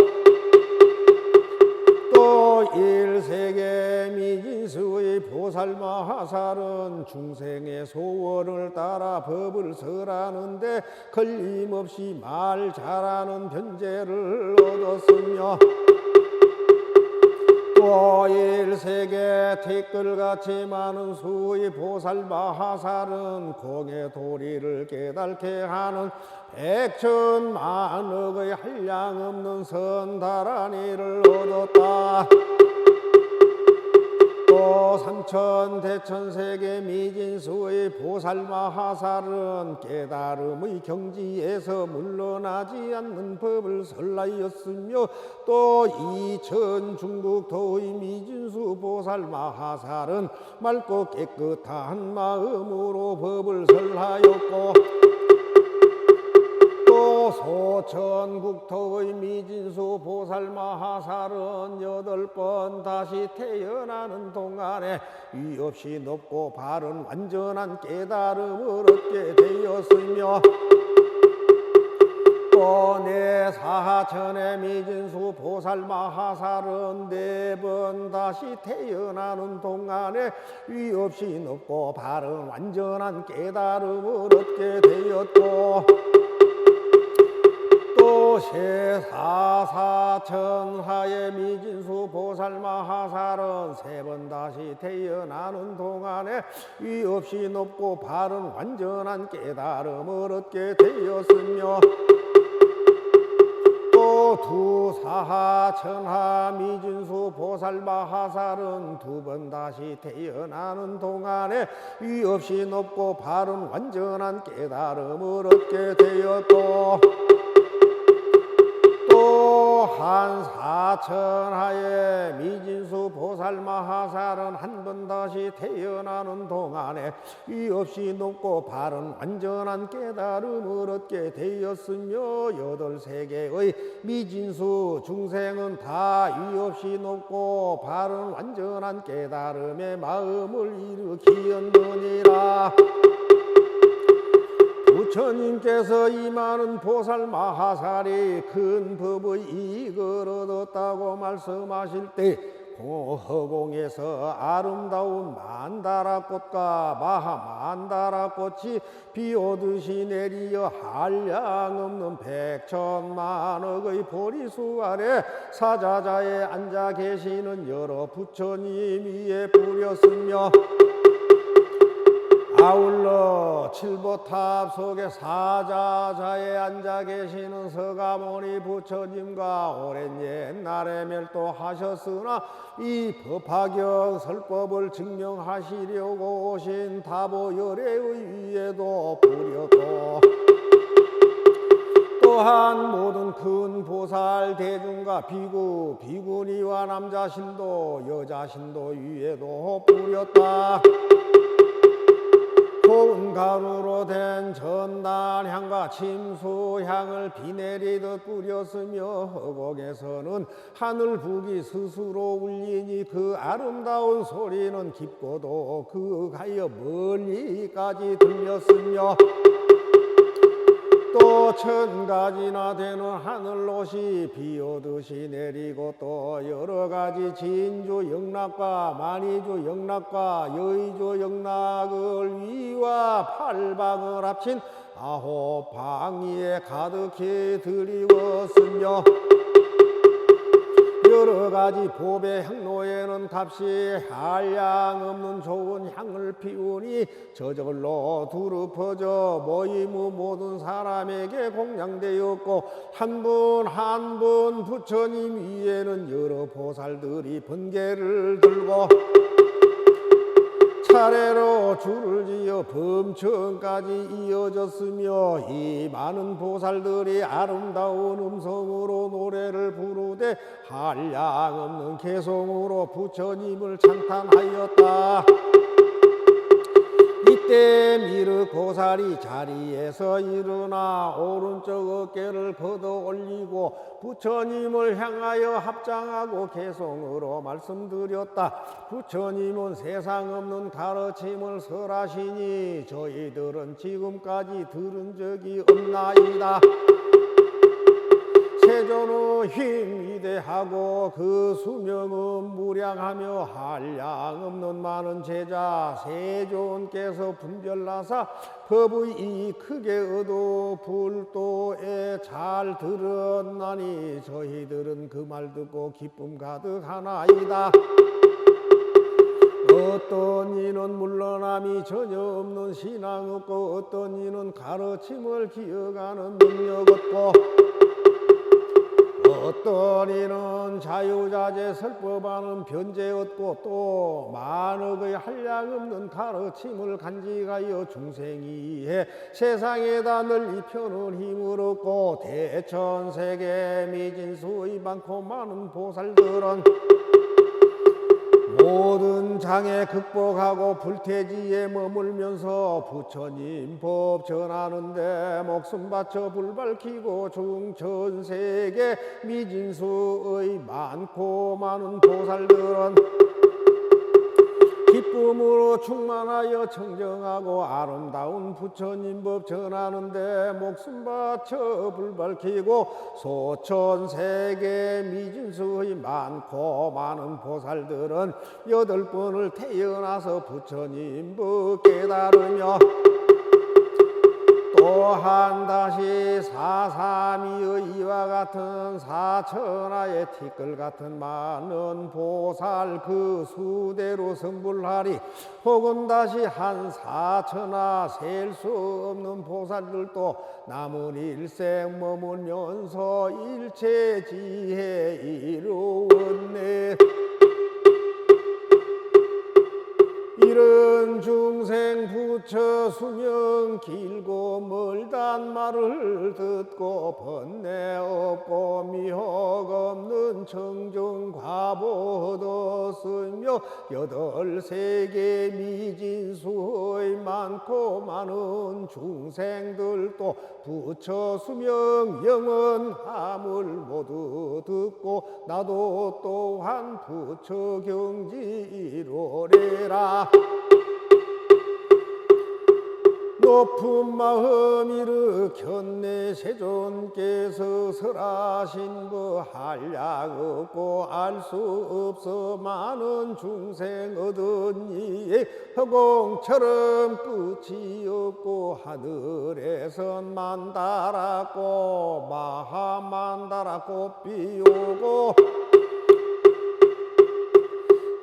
또 일세계 미진수의 보살마하살은 중생의 소원을 따라 법을 설하는데 걸림없이 말 잘하는 변제를 얻었으며 또 일거일세계 티끌같이 많은 수의 보살마하살은 공의 도리를 깨닫게 하는 백천만억의 한량없는 선다라니를 얻었다. 또 삼천대천세계 미진수의 보살마하살은 깨달음의 경지에서 물러나지 않는 법을 설하였으며 또 이천중국토의 미진수 보살마하살은 맑고 깨끗한 마음으로 법을 설하였고 또 소천국토의 미진수 보살마하살은 8번 다시 태어나는 동안에 위없이 높고 바른 완전한 깨달음을 얻게 되었으며 또 내 사천의 미진수 보살마하살은 4번 다시 태어나는 동안에 위없이 높고 바른 완전한 깨달음을 얻게 되었고 또 세사사천하의 미진수 보살마하살은 3번 다시 태어나는 동안에 위없이 높고 바른 완전한 깨달음을 얻게 되었으며 또 두사천하 미진수 보살마하살은 2번 다시 태어나는 동안에 위없이 높고 바른 완전한 깨달음을 얻게 되었고 또 한사천하의 미진수 보살마하살은 1번 다시 태어나는 동안에 위없이 높고 바른 완전한 깨달음을 얻게 되었으며 8세계의 미진수 중생은 다 위없이 높고 바른 완전한 깨달음의 마음을 일으키었느니라. 부처님께서 이 많은 보살마하살이 큰 법의 이익을 얻었다고 말씀하실 때 허공에서 아름다운 만다라꽃과 마하만다라꽃이 비오듯이 내리어 한량없는 백천만억의 보리수 아래 사자자에 앉아 계시는 여러 부처님 위에 뿌렸으며 아울러 칠보탑 속에 사자자에 앉아 계시는 서가모니 부처님과 오랜 옛날에 멸도하셨으나 이 법화경 설법을 증명하시려고 오신 다보열애의 위에도 뿌렸고 또한 모든 큰 보살 대중과 비구, 비구니와 남자신도 여자신도 위에도 뿌렸다. 고운 가루로 된 전단향과 침수향을 비 내리듯 뿌렸으며 허공에서는 하늘 북이 스스로 울리니 그 아름다운 소리는 깊고도 극하여 멀리까지 들렸으며 또 1000가지나 되는 하늘옷이 비오듯이 내리고 또 여러가지 진주 영락과 만이주 영락과 여의주 영락을 위와 8방을 합친 9방위에 가득히 드리웠으며 여러가지 법의 향로에는 값이 한량없는 좋은 향을 피우니 저절로 두루 퍼져 모임 후 모든 사람에게 공양되었고 한 분 한 분 부처님 위에는 여러 보살들이 번개를 들고 차례로 줄을 지어 범천까지 이어졌으며 이 많은 보살들이 아름다운 음성으로 노래를 부르되 한량없는 개성으로 부처님을 찬탄하였다. 이때 미륵보살이 자리에서 일어나 오른쪽 어깨를 걷어 올리고 부처님을 향하여 합장하고 개성으로 말씀드렸다. 부처님은 세상 없는 가르침을 설하시니 저희들은 지금까지 들은 적이 없나이다. 세존의 힘위대하고 그 수명은 무량하며 한량 없는 많은 제자 세존께서 분별나사 법의 이 크게 얻어 불도에 잘 들었나니 저희들은 그 말 듣고 기쁨 가득하나이다. 어떤 이는 물러남이 전혀 없는 신앙 없고 어떤 이는 가르침을 기억하는 능력 없고 어떤 이는 자유자재 설법하는 변제 얻고 또 만억의 한량 없는 가르침을 간직하여 중생이 해 세상에다 널리 펴는 힘을 얻고 대천세계 미진수의 많고 많은 보살들은 모든 장애 극복하고 불태지에 머물면서 부처님 법 전하는데 목숨 바쳐 불 밝히고 중천세계 미진수의 많고 많은 보살들은 기쁨으로 충만하여 청정하고 아름다운 부처님 법 전하는데 목숨 바쳐 불 밝히고 소천세계 미진수의 많고 많은 보살들은 8번을 태어나서 부처님 법 깨달으며 또한 다시 사삼위의 이와 같은 사천하의 티끌 같은 많은 보살 그 수대로 성불하리. 혹은 다시 한 사천하 셀 수 없는 보살들도 남은 일생 머물면서 일체 지혜 이루었네. 이런 중생 부처 수명 길고 멀단 말을 듣고 번뇌 없고 미혹 없는 청정 과보 얻었으며 8세계 미진수의 많고 많은 중생들도 부처 수명 영원함을 모두 듣고 나도 또한 부처 경지 이루리라. 높은 마음 일으켰네. 세존께서 설하신 그 한량 없고 알 수 없어 많은 중생 얻은 이에 허공처럼 끝이 없고 하늘에선 만다랗고 마하만다라 꽃비 오고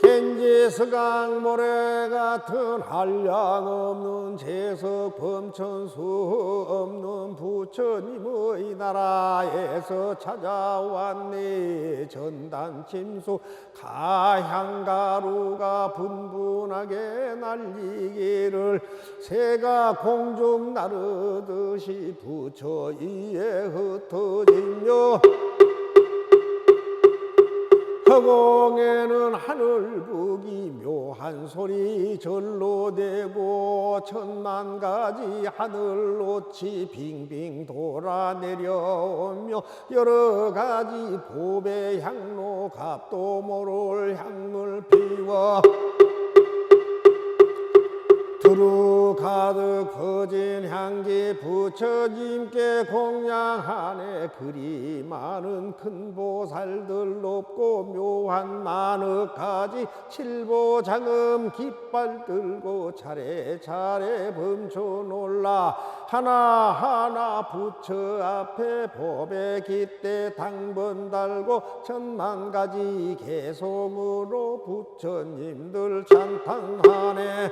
겐지스강 모래 같은 한량 없는 재석 범천수 없는 부처님의 나라에서 찾아왔네. 전단침수 가향가루가 분분하게 날리기를 새가 공중 나르듯이 부처 이에 흩어지며 허공에는 하늘북이 묘한 소리 절로 대고 천만 가지 하늘꽃이 빙빙 돌아 내려오며 여러 가지 보배 향로 값도 모를 향물 피워 두루 가득 퍼진 향기 부처님께 공양하네. 그리 많은 큰 보살들 높고 묘한 만억 가지 칠보장음 깃발 들고 차례차례 범초 놀라 하나하나 부처 앞에 법에 깃대 당번 달고 천만 가지 개송으로 부처님들 찬탄하네.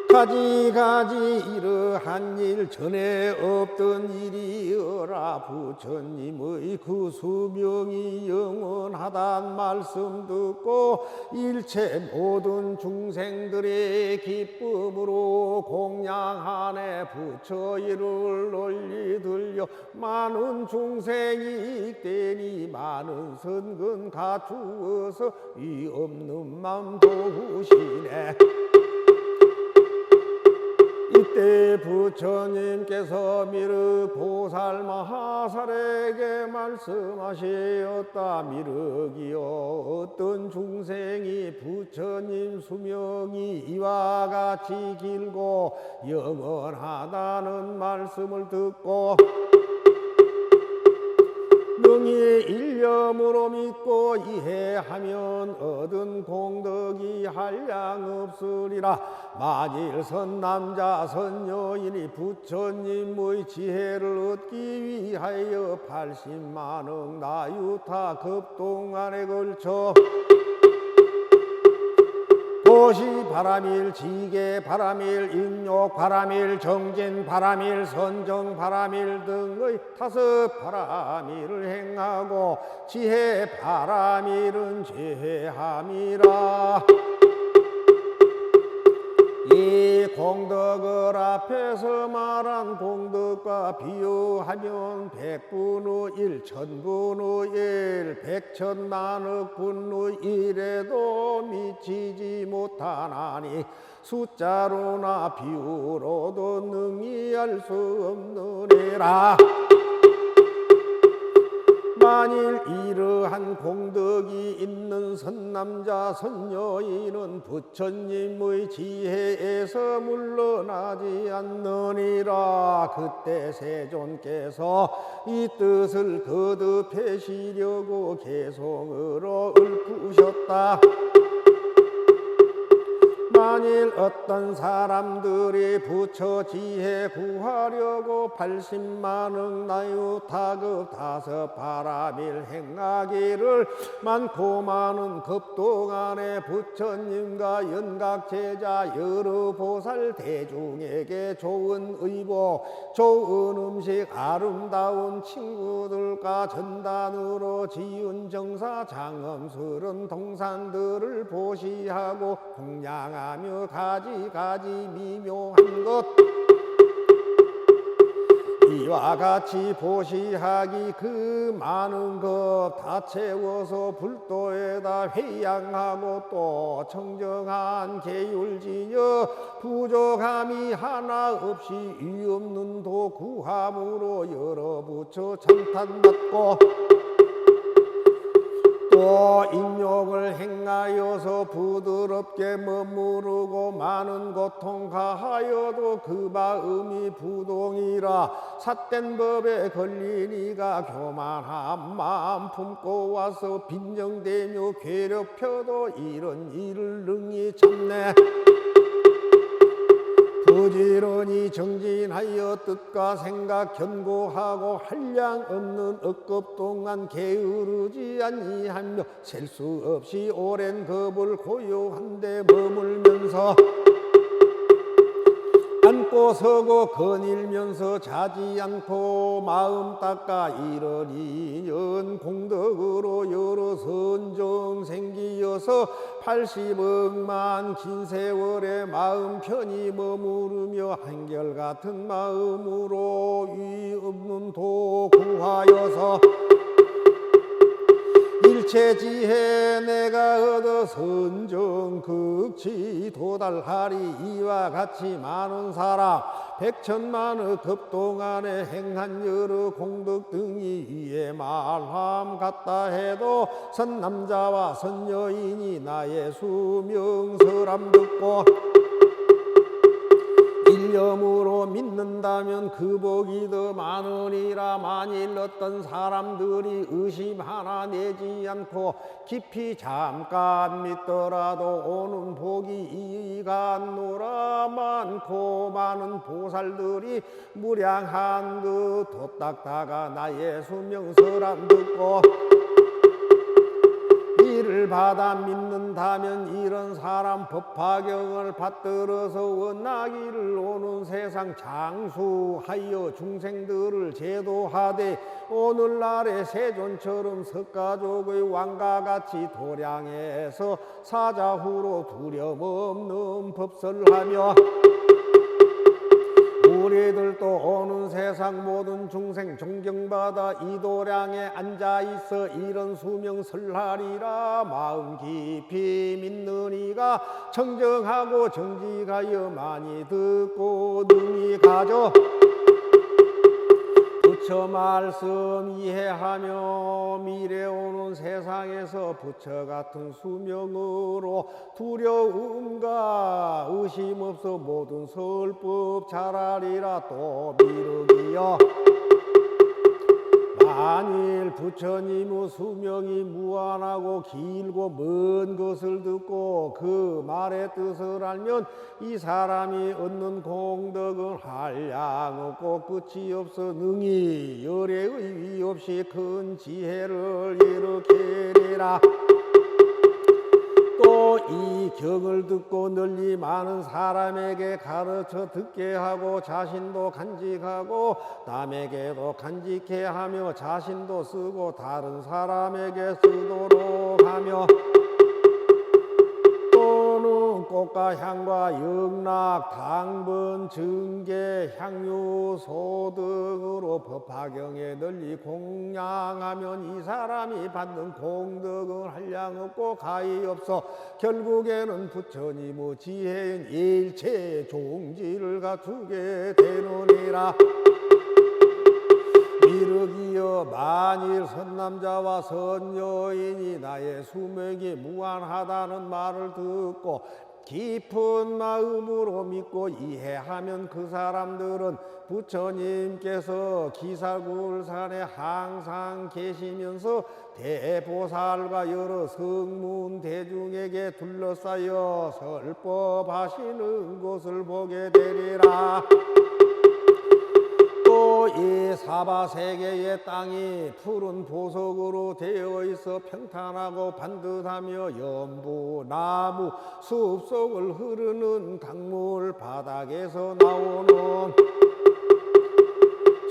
가지가지 이러한 일 전에 없던 일이어라. 부처님의 그 수명이 영원하단 말씀 듣고 일체 모든 중생들의 기쁨으로 공양하네. 부처 이를 널리 들려 많은 중생이 있대니 많은 선근 갖추어서 이 없는 맘 도우시네. 이때 부처님께서 미륵 보살 마하살에게 말씀하시었다. 미륵이여, 어떤 중생이 부처님 수명이 이와 같이 길고 영원하다는 말씀을 듣고 능히 일념으로 믿고 이해하면 얻은 공덕이 한량 없으리라. 만일 선남자 선여인이 부처님의 지혜를 얻기 위하여 80만억 나유타 급동안에 걸쳐 도시 바람일, 지계 바람일, 인욕 바람일, 정진 바람일, 선정 바람일 등의 5 바람일을 행하고 지혜 바람일은 제함이라. 이 공덕을 앞에서 말한 공덕과 비유하면 100분의 1, 1000분의 1, 100천만억 분의 1에도 미치지 못하나니 숫자로나 비유로도 능히 알 수 없느니라. 만일 이러한 공덕이 있는 선남자 선여인은 부처님의 지혜에서 물러나지 않느니라. 그때 세존께서 이 뜻을 거듭하시려고 개송으로 읊으셨다. 만일 어떤 사람들이 부처 지혜 구하려고 80만억 나유타급 5 바람일 행하기를 많고 많은 급동안에 부처님과 연각제자 여러 보살 대중에게 좋은 의복, 좋은 음식, 아름다운 친구들과 전단으로 지은 정사 장엄스런 동산들을 보시하고 공양하며 가지가지 미묘한 것 이와 같이 보시하기 그 많은 것 다 채워서 불도에다 회양하고 또 청정한 계율지여 부족함이 하나 없이 위없는 도 구함으로 여러 부처 찬탄받고 또 인욕을 행하여서 부드럽게 머무르고 많은 고통 가하여도 그 마음이 부동이라. 삿된 법에 걸린 이가 교만한 마음 품고 와서 빈정대며 괴롭혀도 이런 일을 능히 참네. 부지런히 정진하여 뜻과 생각 견고하고 한량 없는 억급 동안 게으르지 아니하며 셀 수 없이 오랜 겁을 고요한데 머물면서 앉고 서고 거닐면서 자지 않고 마음 닦아 이러니 연 공덕으로 여러 선정 생기어서 80억만 긴 세월에 마음 편히 머무르며 한결같은 마음으로 위 없는 도 구하여서 일체 지혜 내가 얻어 선정 극치 도달하리. 이와 같이 많은 사람 100천만의 급동안에 행한 여러 공덕 등이 위에 말함 같다 해도 선남자와 선여인이 나의 수명설함 듣고 일념으로 믿는다면 그 복이 더 많으니라. 만일 어떤 사람들이 의심 하나 내지 않고 깊이 잠깐 믿더라도 오는 복이 이간노라. 많고 많은 보살들이 무량한 그 도닦다가 나의 수명설함 듣고 이를 받아 믿는다면 이런 사람 법화경을 받들어서 원나기를 오는 세상 장수하여 중생들을 제도하되 오늘날의 세존처럼 석가족의 왕과 같이 도량에서 사자후로 두려움 없는 법설하며 우리들도 오는 세상 모든 중생 존경받아 이 도량에 앉아있어 이런 수명 설하리라. 마음 깊이 믿는 이가 청정하고 정직하여 많이 듣고 능히 가져 부처 말씀 이해하며 미래 오는 세상에서 부처 같은 수명으로 두려움과 의심 없어 모든 설법 잘하리라. 또 미륵이여 만일 부처님의 수명이 무한하고 길고 먼 것을 듣고 그 말의 뜻을 알면 이 사람이 얻는 공덕은 한량없고 끝이 없어 능히 열의 의위 없이 큰 지혜를 일으키리라. 또 이 경을 듣고 널리 많은 사람에게 가르쳐 듣게 하고 자신도 간직하고 남에게도 간직해 하며 자신도 쓰고 다른 사람에게 쓰도록 하며 또는 꽃과 향과 영락, 당번, 증계, 향유, 소 등으로 법화경에 널리 공양하면 이 사람이 받는 공덕은 한량없고 가히 없어 결국에는 부처님의 지혜인 일체 종지를 갖추게 되느니라. 이르기여 만일 선남자와 선여인이 나의 수명이 무한하다는 말을 듣고 깊은 마음으로 믿고 이해하면 그 사람들은 부처님께서 기사굴산에 항상 계시면서 대보살과 여러 성문 대중에게 둘러싸여 설법하시는 것을 보게 되리라. 또 이 사바세계의 땅이 푸른 보석으로 되어 있어 평탄하고 반듯하며 연부, 나무, 숲속을 흐르는 강물 바닥에서 나오는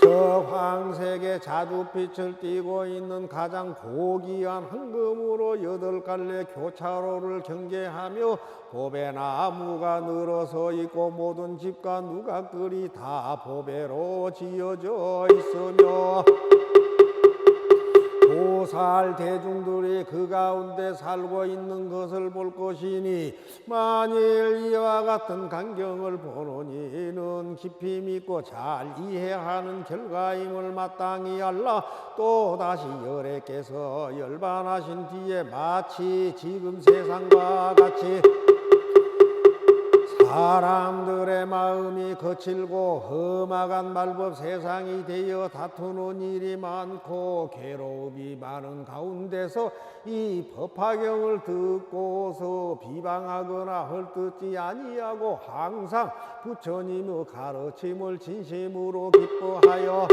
저 황색의 자주빛을 띠고 있는 가장 고귀한 황금으로 8갈래 교차로를 경계하며 보배나무가 늘어서 있고 모든 집과 누각들이 다 보배로 지어져 있으며 보살 대중들이 그 가운데 살고 있는 것을 볼 것이니 만일 이와 같은 광경을 보는 이는 깊이 믿고 잘 이해하는 결과임을 마땅히 알라. 또 다시 열애께서 열반하신 뒤에 마치 지금 세상과 같이 사람들의 마음이 거칠고 험악한 말법 세상이 되어 다투는 일이 많고 괴로움이 많은 가운데서 이 법화경을 듣고서 비방하거나 헐뜯지 아니하고 항상 부처님의 가르침을 진심으로 기뻐하여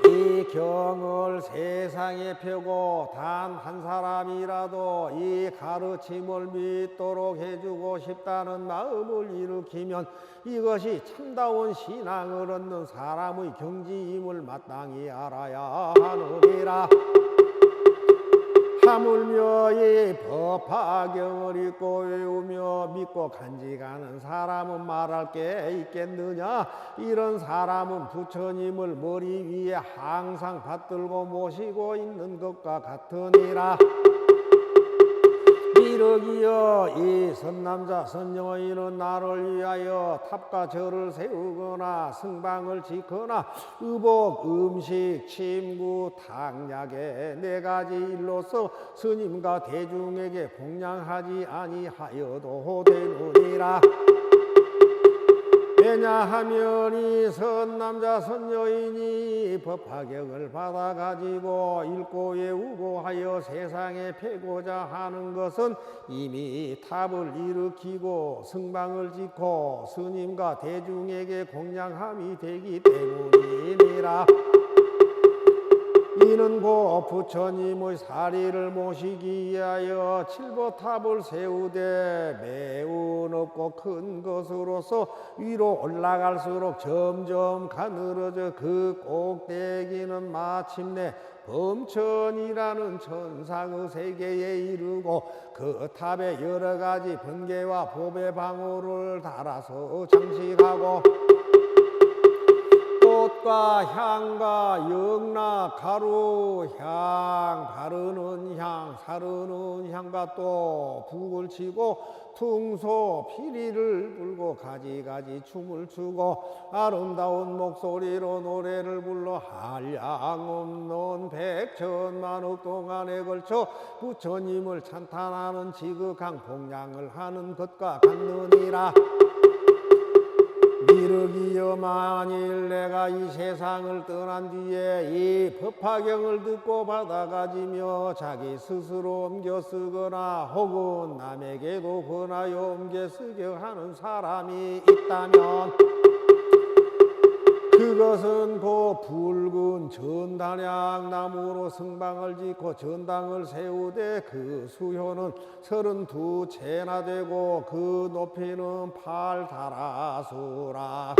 이 경을 세상에 펴고 단 한 사람이라도 이 가르침을 믿도록 해주고 싶다는 마음을 일으키면 이것이 참다운 신앙을 얻는 사람의 경지임을 마땅히 알아야 하느니라. 하물며 이 법화경을 읽고 외우며 믿고 간직하는 사람은 말할 게 있겠느냐. 이런 사람은 부처님을 머리 위에 항상 받들고 모시고 있는 것과 같으니라. 이르기여 이 선남자 선여인은 나를 위하여 탑과 절을 세우거나 승방을 짓거나 의복, 음식, 침구, 탕약의 4가지 일로서 스님과 대중에게 공양하지 아니하여도 되느니라. 왜냐하면 이 선남자 선여인이 법화경을 받아가지고 읽고 외우고 하여 세상에 펴고자 하는 것은 이미 탑을 일으키고 승방을 짓고 스님과 대중에게 공양함이 되기 때문이니라. 이는 곧 부처님의 사리를 모시기 위하여 칠보탑을 세우되 매우 높고 큰 것으로서 위로 올라갈수록 점점 가늘어져 그 꼭대기는 마침내 범천이라는 천상의 세계에 이르고 그 탑에 여러 가지 번개와 보배 방울을 달아서 장식하고 꽃과 향과 영락, 가루, 향, 바르는 향, 사르는 향과 또 북을 치고 퉁소, 피리를 불고 가지가지 춤을 추고 아름다운 목소리로 노래를 불러 한량없는 100천만억 동안에 걸쳐 부처님을 찬탄하는 지극한 공양을 하는 것과 같느니라. 이르기여 만일 내가 이 세상을 떠난 뒤에 이 법화경을 듣고 받아가지며 자기 스스로 옮겨 쓰거나 혹은 남에게도 권하여 옮겨 쓰게 하는 사람이 있다면 그것은 그 붉은 전단약 나무로 성방을 짓고 전당을 세우되 그 수효는 32채나 되고 그 높이는 8다라수라.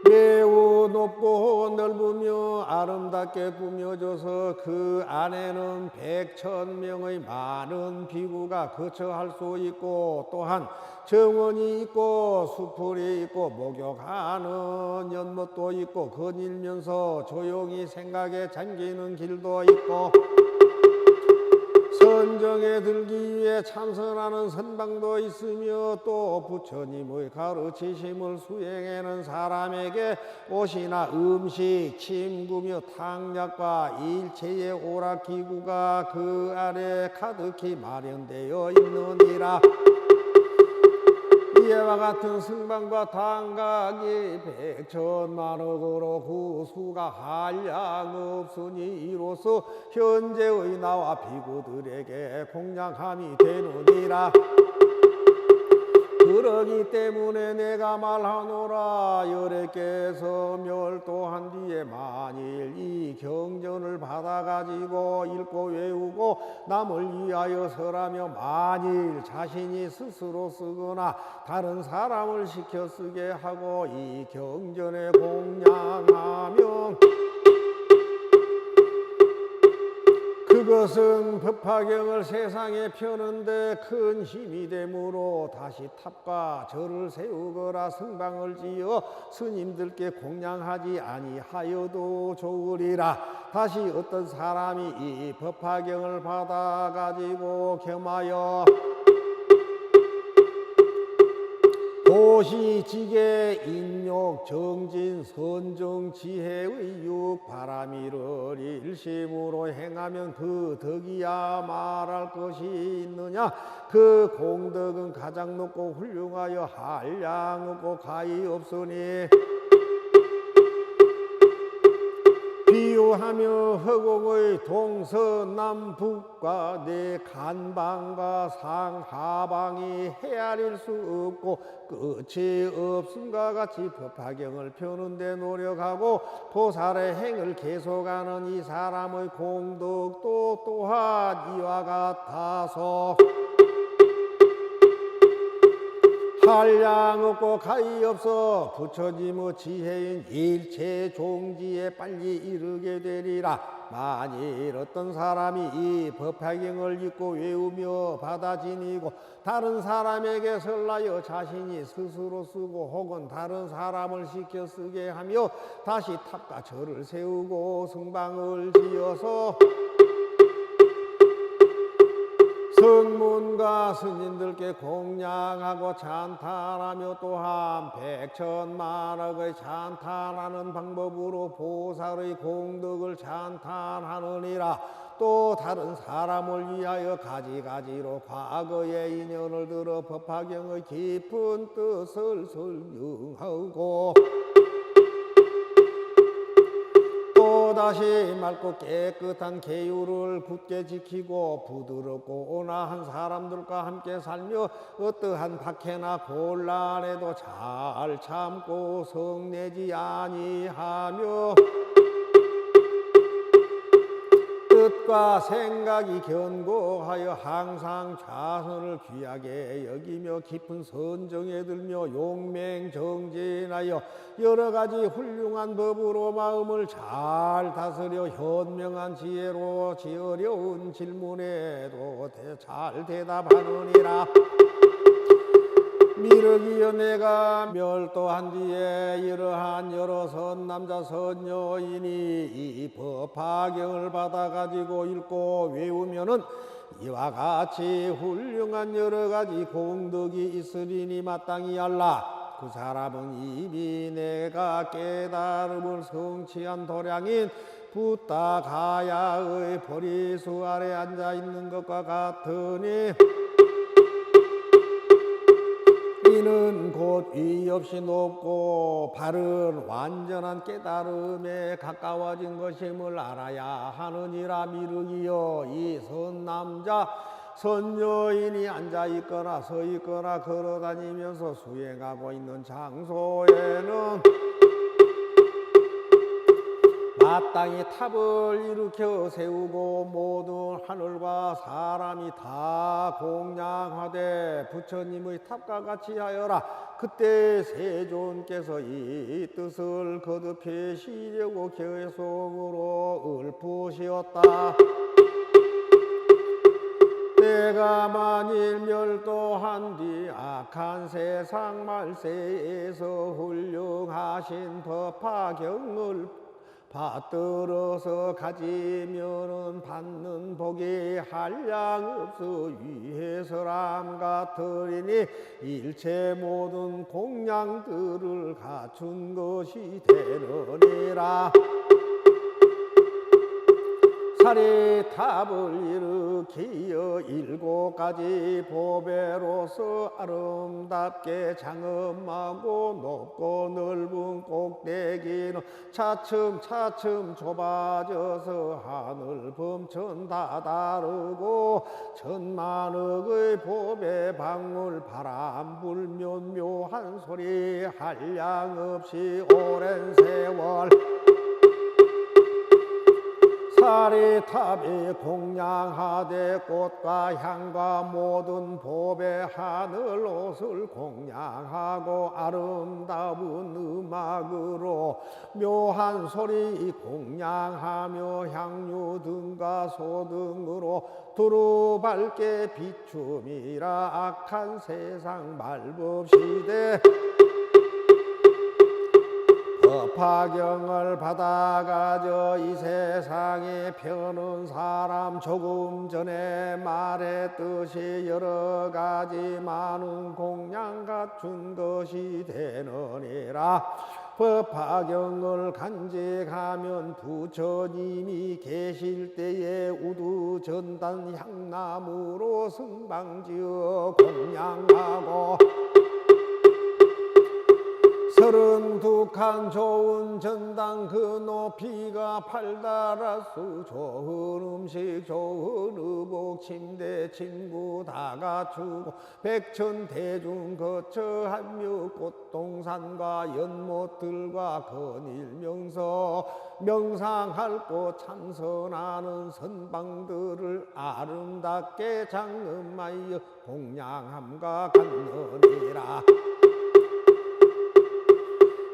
매우 높고 넓으며 아름답게 꾸며져서 그 안에는 100,000명의 많은 비구가 거처할 수 있고 또한 정원이 있고 수풀이 있고 목욕하는 연못도 있고 거닐면서 조용히 생각에 잠기는 길도 있고 선정에 들기 위해 참선하는 선방도 있으며 또 부처님의 가르치심을 수행하는 사람에게 옷이나 음식, 침구며 탕약과 일체의 오락기구가 그 아래 가득히 마련되어 있느니라. 이와 같은 승방과 당각이 100,000만억으로 그 수가 한량없으니 이로써 현재의 나와 비구들에게 공양함이 되느니라. 그러기 때문에 내가 말하노라. 여래께서 멸도한 뒤에 만일 이 경전을 받아가지고 읽고 외우고 남을 위하여 설하며 만일 자신이 스스로 쓰거나 다른 사람을 시켜 쓰게 하고 이 경전에 공양하며 그것은 법화경을 세상에 펴는데 큰 힘이 되므로 다시 탑과 절을 세우거나 성방을 지어 스님들께 공양하지 아니하여도 좋으리라. 다시 어떤 사람이 이 법화경을 받아가지고 겸하여 도시, 지계, 인욕, 정진, 선정, 지혜의 육, 바람이를 일심으로 행하면 그 덕이야 말할 것이 있느냐. 그 공덕은 가장 높고 훌륭하여 한량 없고 가히 없으니 비유하며 허공의 동서남북과 내 간방과 상하방이 헤아릴 수 없고 끝이 없음과 같이 법화경을 펴는데 노력하고 보살의 행을 계속하는 이 사람의 공덕도 또한 이와 같아서 한량 없고 가히 없어 부처님의 지혜인 일체 종지에 빨리 이르게 되리라. 만일 어떤 사람이 이 법화경을 읽고 외우며 받아 지니고 다른 사람에게 설하여 자신이 스스로 쓰고 혹은 다른 사람을 시켜 쓰게 하며 다시 탑과 절을 세우고 성방을 지어서 성문과 스님들께 공양하고 찬탄하며 또한 100,000만억의 찬탄하는 방법으로 보살의 공덕을 찬탄하느니라. 또 다른 사람을 위하여 가지가지로 과거의 인연을 들어 법화경의 깊은 뜻을 설명하고 또다시 맑고 깨끗한 계율을 굳게 지키고 부드럽고 온화한 사람들과 함께 살며 어떠한 박해나 곤란에도 잘 참고 성내지 아니하며 뜻과 생각이 견고하여 항상 좌선을 귀하게 여기며 깊은 선정에 들며 용맹정진하여 여러 가지 훌륭한 법으로 마음을 잘 다스려 현명한 지혜로 어려운 질문에도 잘 대답하느니라. 미륵이여 내가 멸도한 뒤에 이러한 여러 선남자 선녀인이 이 법화경을 받아가지고 읽고 외우면은 이와 같이 훌륭한 여러 가지 공덕이 있으리니 마땅히 알라. 그 사람은 이미 내가 깨달음을 성취한 도량인 붓다 가야의 보리수 아래 앉아 있는 것과 같으니 곧 위 없이 높고 바른 완전한 깨달음에 가까워진 것임을 알아야 하느니라. 미륵이여, 이 선남자 선여인이 앉아있거나 서있거나 걸어다니면서 수행하고 있는 장소에는 마땅히 탑을 일으켜 세우고 모든 하늘과 사람이 다 공양하되 부처님의 탑과 같이 하여라. 그때 세존께서 이 뜻을 거듭하시려고 계속으로 읊으시었다. 내가 만일 멸도한 뒤 악한 세상 말세에서 훌륭하신 법화경을 받들어서 가지면은 받는 복이 한량없어 위해서람 같으리니 일체 모든 공양들을 갖춘 것이 되느니라. 사리탑을 일으키어 7가지 보배로서 아름답게 장엄하고 높고 넓은 꼭대기는 차츰차츰 좁아져서 하늘 범천 다다르고 천만억의 보배 방울 바람 불면 묘한 소리 한량없이 오랜 세월 사리탑이 공양하되 꽃과 향과 모든 보배 하늘 옷을 공양하고 아름다운 음악으로 묘한 소리 공양하며 향유 등과 소등으로 두루 밝게 비춤이라. 악한 세상 말법시대 법화경을 받아가져 이 세상에 펴는 사람 조금 전에 말했듯이 여러 가지 많은 공양 갖춘 것이 되느니라. 법화경을 간직하면 부처님이 계실 때에 우두 전단 향나무로 승방지어 공양하고 32칸 좋은 전당 그 높이가 8다라수 좋은 음식 좋은 의복 침대 침구 다 갖추고 백천대중 거처 한묘 꽃동산과 연못들과 건일명서 명상할 곳 참선하는 선방들을 아름답게 장엄하여 공양함과 같느니라.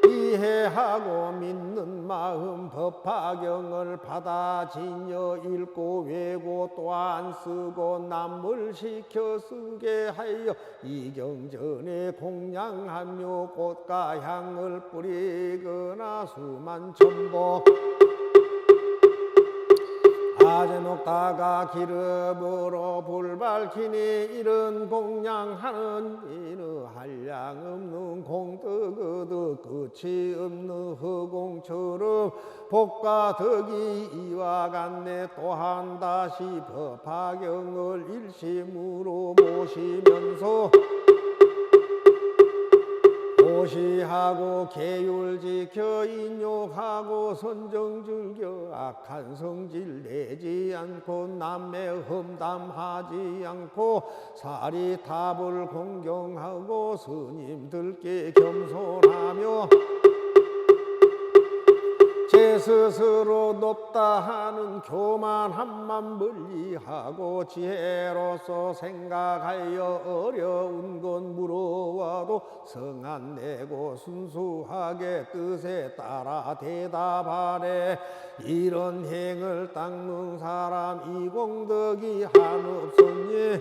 이해하고 믿는 마음 법화경을 받아 지녀 읽고 외고 또한 쓰고 남을 시켜 쓰게 하여 이경전에 공양하며 꽃과 향을 뿌리거나 수만천복 아재 녹다가 기름으로 불 밝히니 이런 공양하는 이는 한량없는 공덕어도 끝이 없는 허공처럼 복과 덕이 이와 같네. 또한 다시 법화경을 일심으로 모시면서 고시하고 계율 지켜 인욕하고 선정 즐겨 악한 성질 내지 않고 남매 험담하지 않고 사리탑을 공경하고 스님들께 겸손하며 제 스스로 높다 하는 교만함만 멀리하고 지혜로서 생각하여 어려운 건 물어와도 성 안 내고 순수하게 뜻에 따라 대답하래. 이런 행을 닦는 사람 이 공덕이 한없으니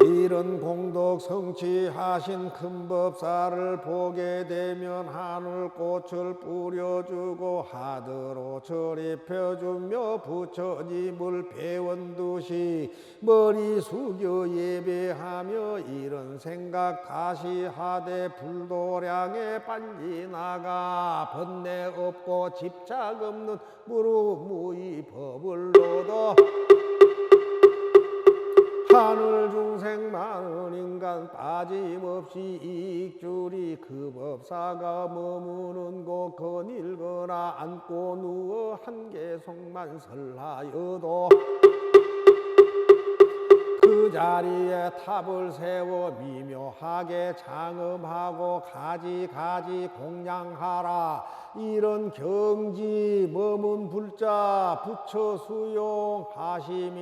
이런 공덕 성취하신 큰 법사를 보게 되면 하늘꽃을 뿌려주고 하드로철 입혀주며 부처님을 배원듯이 머리 숙여 예배하며 이런 생각 다시 하되 불도량에 빨리 나가 번뇌 없고 집착 없는 무루무이 법을 얻어 하늘 중생 많은 인간 빠짐없이 익줄이 그 법사가 머무는 곳 거닐거나 앉고 누워 한계속만 설하여도 그 자리에 탑을 세워 미묘하게 장엄하고 가지 공양하라. 이런 경지 머문 불자 부처 수용하시미니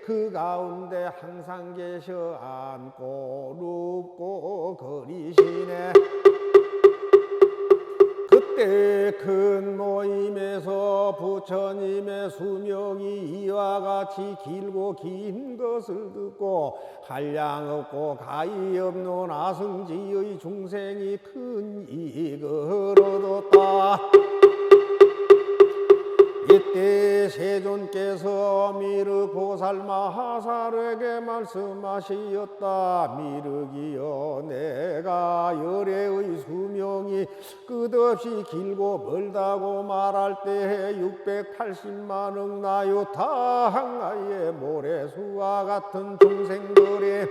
그 가운데 항상 계셔 앉고 눕고 거리시네. 그때 큰 모임에서 부처님의 수명이 이와 같이 길고 긴 것을 듣고 한량없고 가히 없는 아승지의 중생이 큰 이익을 얻었다. 이때 세존께서 미륵 보살 마하살에게 말씀하시었다. 미륵이여, 내가 열애의 수명이 끝없이 길고 멀다고 말할 때에 680만억 나유타 한가의 모래수와 같은 중생들이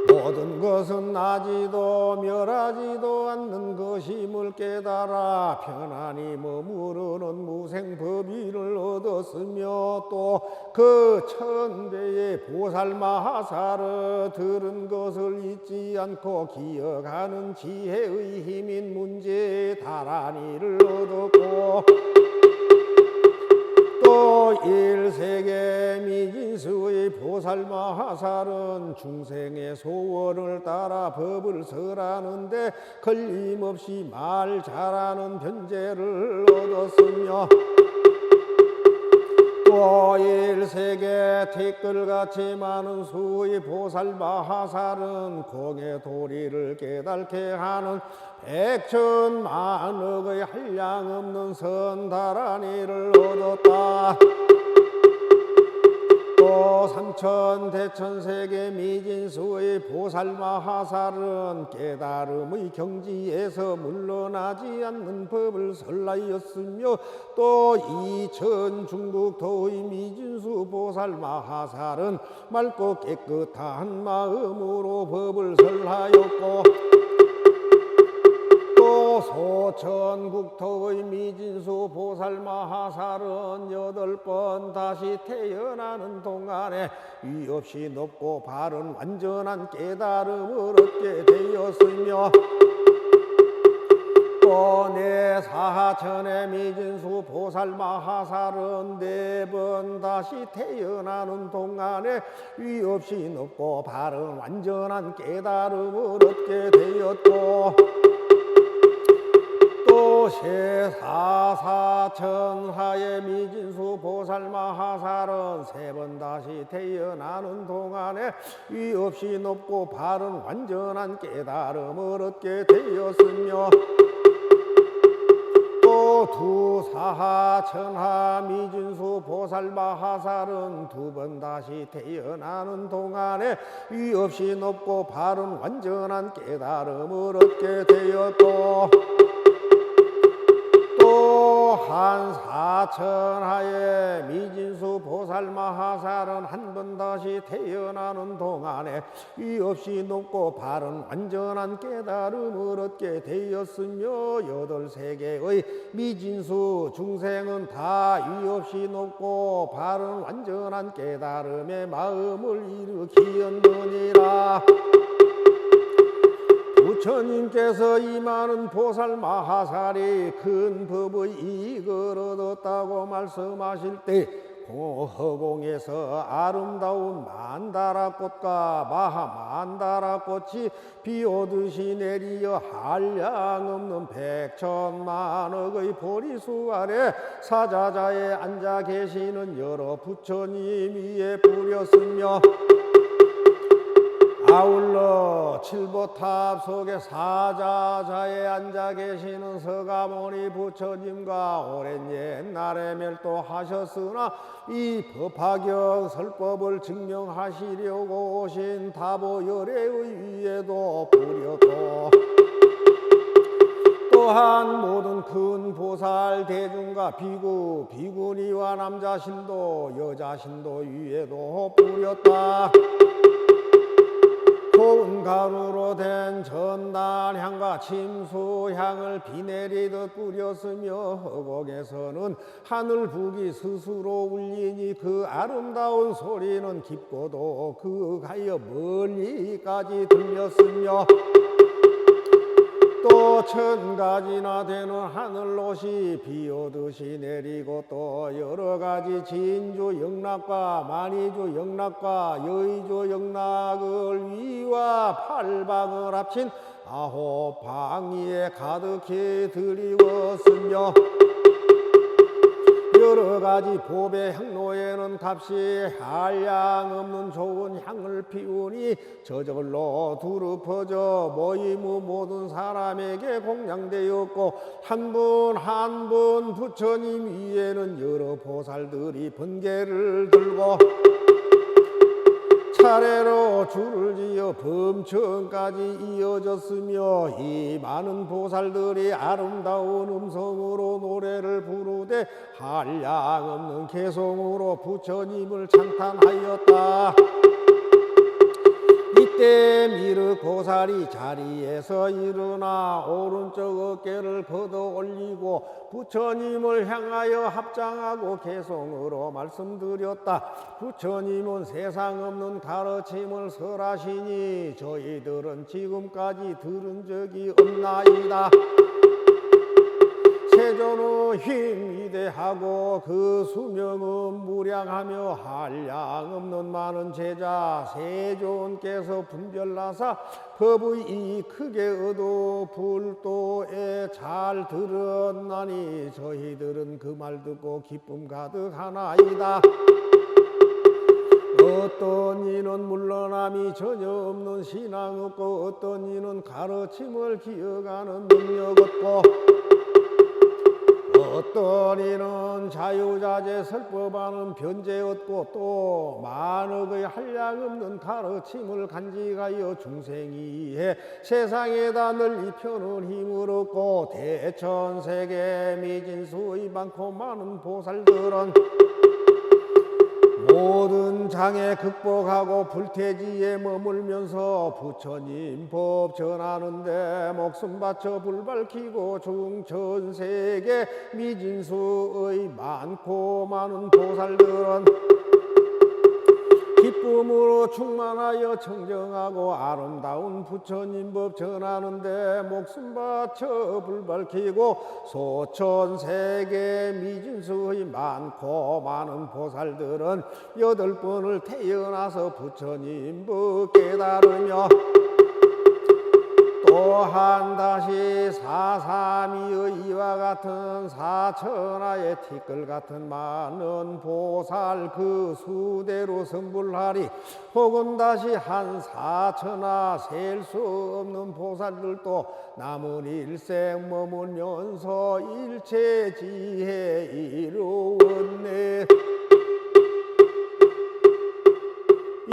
모든 것은 나지도 멸하지도 않는 것임을 깨달아 편안히 머무르는 무생법위를 얻었으며 또 그 천배의 보살 마하사를 들은 것을 잊지 않고 기억하는 지혜의 힘인 문제 다란이를 얻었고 또 일세계 미진수의 보살 마하살은 중생의 소원을 따라 법을 설하는데 걸림없이 말 잘하는 변제를 얻었으며 또 일세계 티끌같이 많은 수의 보살 마하살은 공의 도리를 깨닫게 하는 백천만억의 한량없는 선다란이를 얻었다. 또 삼천대천세계 미진수의 보살 마하살은 깨달음의 경지에서 물러나지 않는 법을 설하였으며 또 이천중국토의 미진수 보살 마하살은 맑고 깨끗한 마음으로 법을 설하였고 또 소천국토의 미진수 보살 마하살은 8번 다시 태어나는 동안에 위없이 높고 바른 완전한 깨달음을 얻게 되었으며 또 내 사천의 미진수 보살 마하살은 4번 다시 태어나는 동안에 위없이 높고 바른 완전한 깨달음을 얻게 되었고 또 세사사천하의 미진수 보살 마하살은 3번 다시 태어나는 동안에 위없이 높고 바른 완전한 깨달음을 얻게 되었으며 또 두사천하 미진수 보살 마하살은 2번 다시 태어나는 동안에 위없이 높고 바른 완전한 깨달음을 얻게 되었고 또 한사천하의 미진수 보살 마하살은 1번 다시 태어나는 동안에 위없이 높고 바른 완전한 깨달음을 얻게 되었으며 8세계의 미진수 중생은 다 위없이 높고 바른 완전한 깨달음의 마음을 일으키었느니라. 부처님께서 이 많은 보살 마하살이 큰 법의 이익을 얻었다고 말씀하실 때 허공에서 아름다운 만다라꽃과 마하만다라꽃이 비오듯이 내리어 한량없는 백천만억의 보리수 아래 사자자에 앉아 계시는 여러 부처님 위에 뿌렸으며 아울러 칠보탑 속에 사자자에 앉아 계시는 서가모니 부처님과 오랜 옛날에 멸도하셨으나 이 법화경 설법을 증명하시려고 오신 다보열애의 위에도 뿌렸고 또 또한 모든 큰 보살 대중과 비구, 비구니와 남자신도 여자신도 위에도 뿌렸다. 고운 가루로 된 전단향과 침수향을 비 내리듯 뿌렸으며 허곡에서는 하늘북이 스스로 울리니 그 아름다운 소리는 깊고도 극하여 멀리까지 들렸으며 또 1000가지나 되는 하늘옷이 비오듯이 내리고 또 여러가지 진주 영락과 만이주 영락과 여의주 영락을 위와 8방을 합친 9방위에 가득히 드리웠으며 여러가지 보배 향로에는 값이 한량없는 좋은 향을 피우니 저절로 두루 퍼져 모임 후 모든 사람에게 공양되었고 한 분 한 분 부처님 위에는 여러 보살들이 번개를 들고 차례로 줄을 지어 범천까지 이어졌으며 이 많은 보살들이 아름다운 음성으로 노래를 부르되 한량없는 개성으로 부처님을 찬탄하였다. 이때 미르 보살이 자리에서 일어나 오른쪽 어깨를 걷어 올리고 부처님을 향하여 합장하고 개성으로 말씀드렸다. 부처님은 세상 없는 가르침을 설하시니 저희들은 지금까지 들은 적이 없나이다. 세존은 힘위대하고 그 수명은 무량하며 한량없는 많은 제자 세존께서 분별나사 법의 이 크게 얻어 불도에 잘 들었나니 저희들은 그 말 듣고 기쁨 가득하나이다. 어떤 이는 물러남이 전혀 없는 신앙 없고 어떤 이는 가르침을 기억하는 능력 없고 어떤 이는 자유자재 설법하는 변제 얻고 또 만억의 한량없는 가르침을 간직하여 중생이 해 세상에다 널리 펴는 힘을 얻고 대천세계 미진수의 많고 많은 보살들은 모든 장애 극복하고 불태지에 머물면서 부처님 법 전하는데 목숨 바쳐 불 밝히고 중천세계 미진수의 많고 많은 보살들은 기쁨으로 충만하여 청정하고 아름다운 부처님 법 전하는데 목숨 바쳐 불 밝히고 소천세계 미진수의 많고 많은 보살들은 8번을 태어나서 부처님 법 깨달으며 또한 다시 사삼위의 이와 같은 사천하의 티끌 같은 많은 보살 그 수대로 성불하리. 혹은 다시 한 사천하 셀 수 없는 보살들도 남은 일생 머물면서 일체 지혜 이루었네.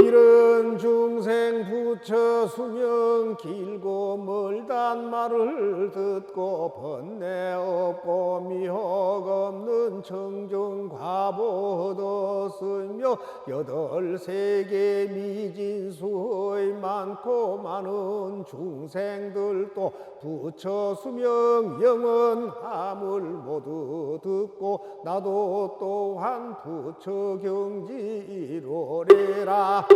이런 중생 부처 수명 길고 멀단 말을 듣고 번뇌 없고 미혹 없는 청정 과보 얻었으며 8세계 미진수의 많고 많은 중생들도 부처 수명 영원함을 모두 듣고 나도 또한 부처 경지 이루리라.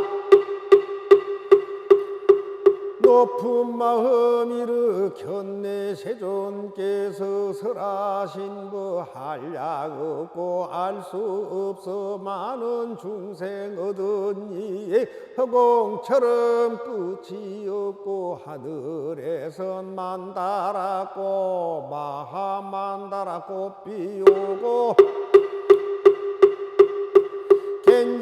높은 마음 일으켰네. 세존께서 설하신 그 한량 없고 알 수 없어 많은 중생 얻은 이에 허공처럼 끝이 없고 하늘에선 만다라꽃 마하만다라 꽃 피우고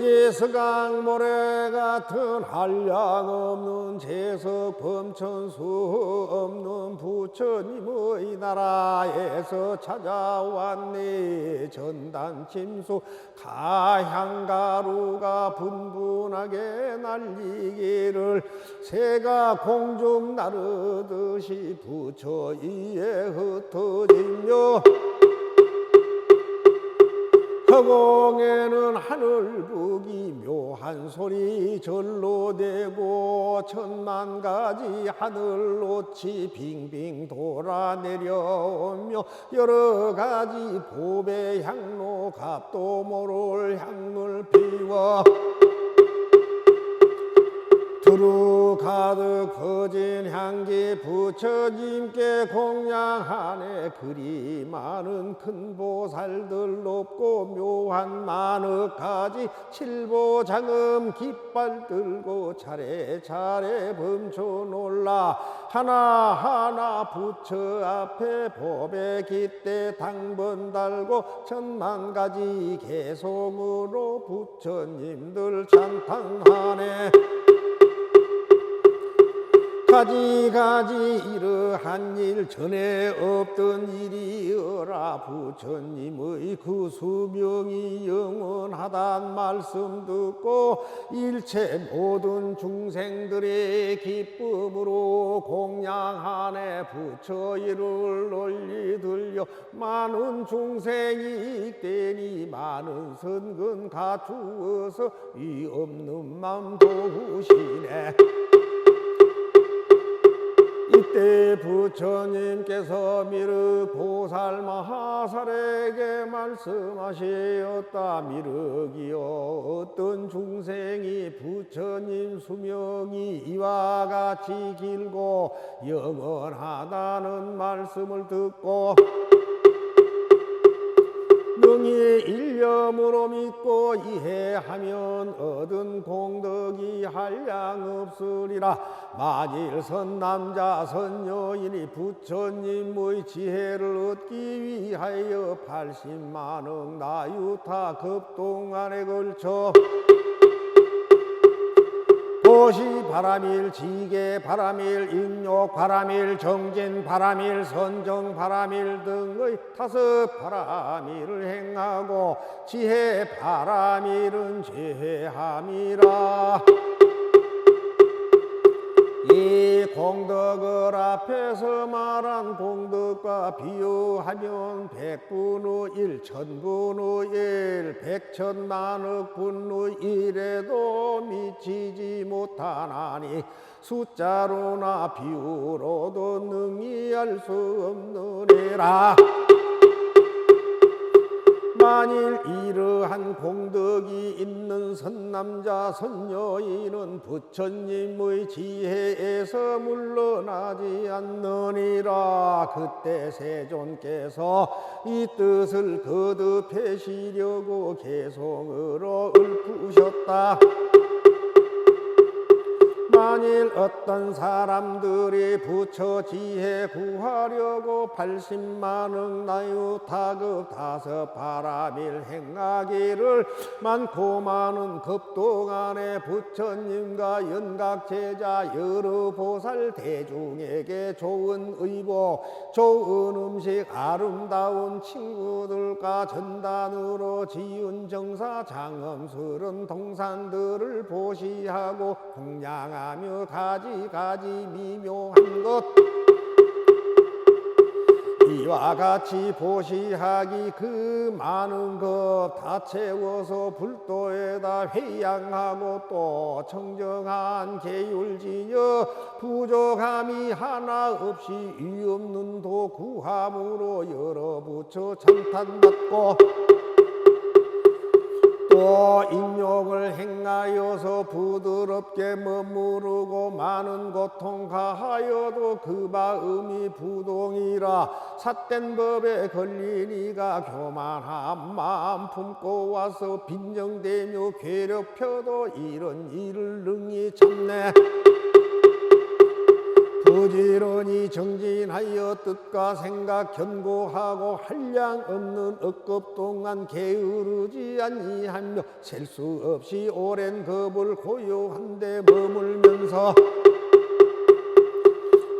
인제서강 모래 같은 한량 없는 재석 범천수 없는 부처님의 나라에서 찾아왔네. 전단 침수 가향가루가 분분하게 날리기를 새가 공중 나르듯이 부처 이에 흩어지며 허공에는 하늘북이 묘한 소리 절로 대고 천만 가지 하늘꽃이 빙빙 돌아 내려오며 여러 가지 보배 향로 값도 모를 향을 피워 두루 가득 퍼진 향기 부처님께 공양하네. 그리 많은 큰 보살들 높고 묘한 마늑가지 칠보장음 깃발 들고 차례차례 범쳐 놀라 하나하나 부처 앞에 법에 깃대 당번 달고 천만 가지 개송으로 부처님들 찬탄하네. 가지가지 이러한 일 전에 없던 일이어라. 부처님의 그 수명이 영원하단 말씀 듣고 일체 모든 중생들의 기쁨으로 공양하네. 부처 이를 널리 들려 많은 중생이 익되니 많은 선근 갖추어서 이 없는 맘 도우시네. 이때 부처님께서 미륵 보살 마하살에게 말씀하시었다. 미륵이여, 어떤 중생이 부처님 수명이 이와 같이 길고 영원하다는 말씀을 듣고 명의 일념으로 믿고 이해하면 얻은 공덕이 한량 없으리라. 만일 선남자 선여인이 부처님의 지혜를 얻기 위하여 80만억 나유타 급동안에 걸쳐 도시 바람일, 지계 바람일, 인욕 바람일, 정진 바람일, 선정 바람일 등의 5 바람일을 행하고 지혜 바람일은 제함이라. 이 공덕을 앞에서 말한 공덕과 비유하면 100분의 1, 1000분의 1, 100천만억 분의 1에도 미치지 못하나니 숫자로나 비유로도 능히 알 수 없느니라. 만일 이러한 공덕이 있는 선남자 선여인은 부처님의 지혜에서 물러나지 않느니라. 그때 세존께서 이 뜻을 거듭하시려고 개송으로 읊으셨다. 만일 어떤 사람들이 부처 지혜 구하려고 80만억 나유타급 5 바람일 행하기를 많고 많은 급동안에 부처님과 연각제자 여러 보살 대중에게 좋은 의복, 좋은 음식, 아름다운 친구들과 전단으로 지은 정사 장엄스런 동산들을 보시하고 공양하며 가지가지 미묘한 것 이와 같이 보시하기 그 많은 것 다 채워서 불도에다 회양하고 또 청정한 계율지어 부족함이 하나 없이 위없는 도 구함으로 여러 부처 찬탄받고 또 인욕을 행하여서 부드럽게 머무르고 많은 고통 가하여도 그 마음이 부동이라. 삿된 법에 걸린 이가 교만한 마음 품고 와서 빈정대며 괴롭혀도 이런 일을 능히 참네. 부지런히 정진하여 뜻과 생각 견고하고 한량 없는 억겁 동안 게으르지 아니하며 셀 수 없이 오랜 겁을 고요한데 머물면서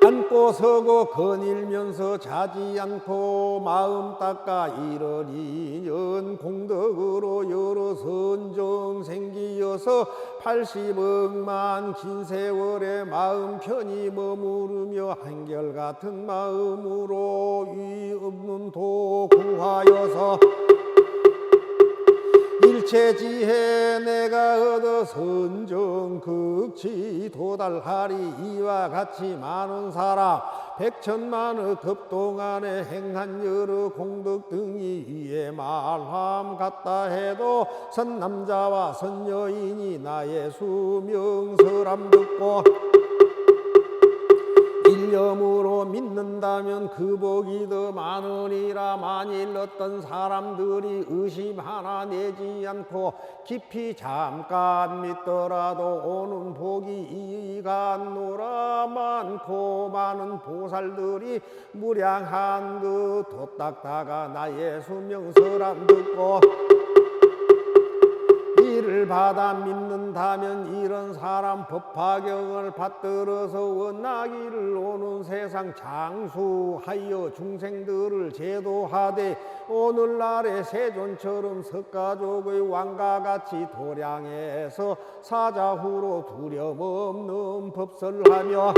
앉고 서고 거닐면서 자지 않고 마음 닦아 이러니 연 공덕으로 여러 선정 생기어서 80억만 긴 세월에 마음 편히 머무르며 한결같은 마음으로 위 없는 도 구하여서 일체지혜 내가 얻어 선정 극치 도달하리. 이와 같이 많은 사람 백천만의 급동안에 행한 여러 공덕 등이 위에 말함 같다 해도 선남자와 선여인이 나의 수명설함 듣고 일념으로 믿는다면 그 복이 더 많으리라. 만일 어떤 사람들이 의심 하나 내지 않고 깊이 잠깐 믿더라도 오는 복이 이간노라. 많고 많은 보살들이 무량한 그 도닦다가 나의 수명설함 듣고 이를 받아 믿는다면 이런 사람 법화경을 받들어서 원나기를 오는 세상 장수하여 중생들을 제도하되 오늘날의 세존처럼 석가족의 왕과 같이 도량에서 사자후로 두려움없는 법설하며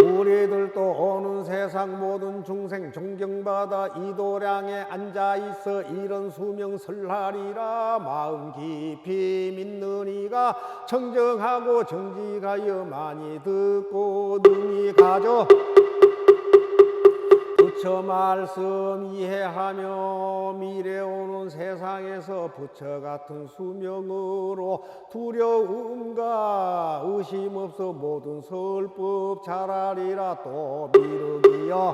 우리들도 오는 세상 모든 중생 존경받아 이 도량에 앉아있어 이런 수명설하리라. 마음 깊이 믿는 이가 청정하고 정직하여 많이 듣고 능히 가져 부처 말씀 이해하며 미래 오는 세상에서 부처 같은 수명으로 두려움과 의심 없어 모든 설법 잘하리라. 또 미륵이여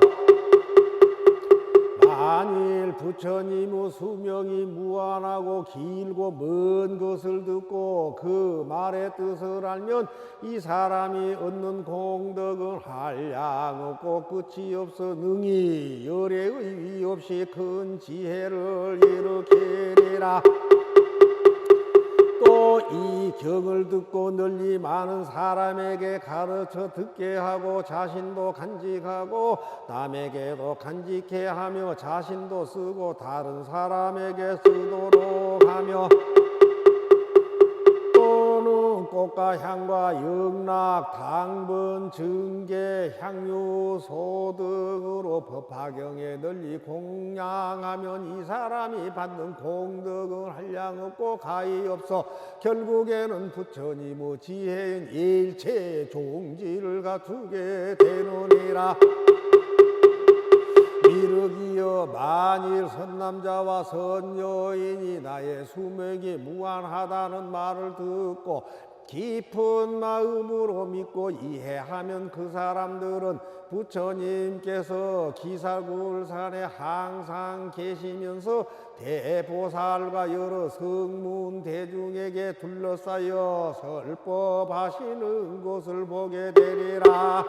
만일 부처님의 수명이 무한하고 길고 먼 것을 듣고 그 말의 뜻을 알면 이 사람이 얻는 공덕은 한량 없고 끝이 없어 능히 열애의 위 없이 큰 지혜를 일으키리라. 또 이 경을 듣고 널리 많은 사람에게 가르쳐 듣게 하고 자신도 간직하고 남에게도 간직해 하며 자신도 쓰고 다른 사람에게 쓰도록 하며 또는 꽃과 향과 영락, 당번, 증계, 향유, 소등으로 법화경에 널리 공양하면 이 사람이 받는 공덕은 한량 없고 가히 없어 결국에는 부처님의 지혜인 일체 종지를 갖추게 되느니라. 미륵이여 만일 선남자와 선여인이 나의 수명이 무한하다는 말을 듣고 깊은 마음으로 믿고 이해하면 그 사람들은 부처님께서 기사굴산에 항상 계시면서 대보살과 여러 성문 대중에게 둘러싸여 설법하시는 것을 보게 되리라.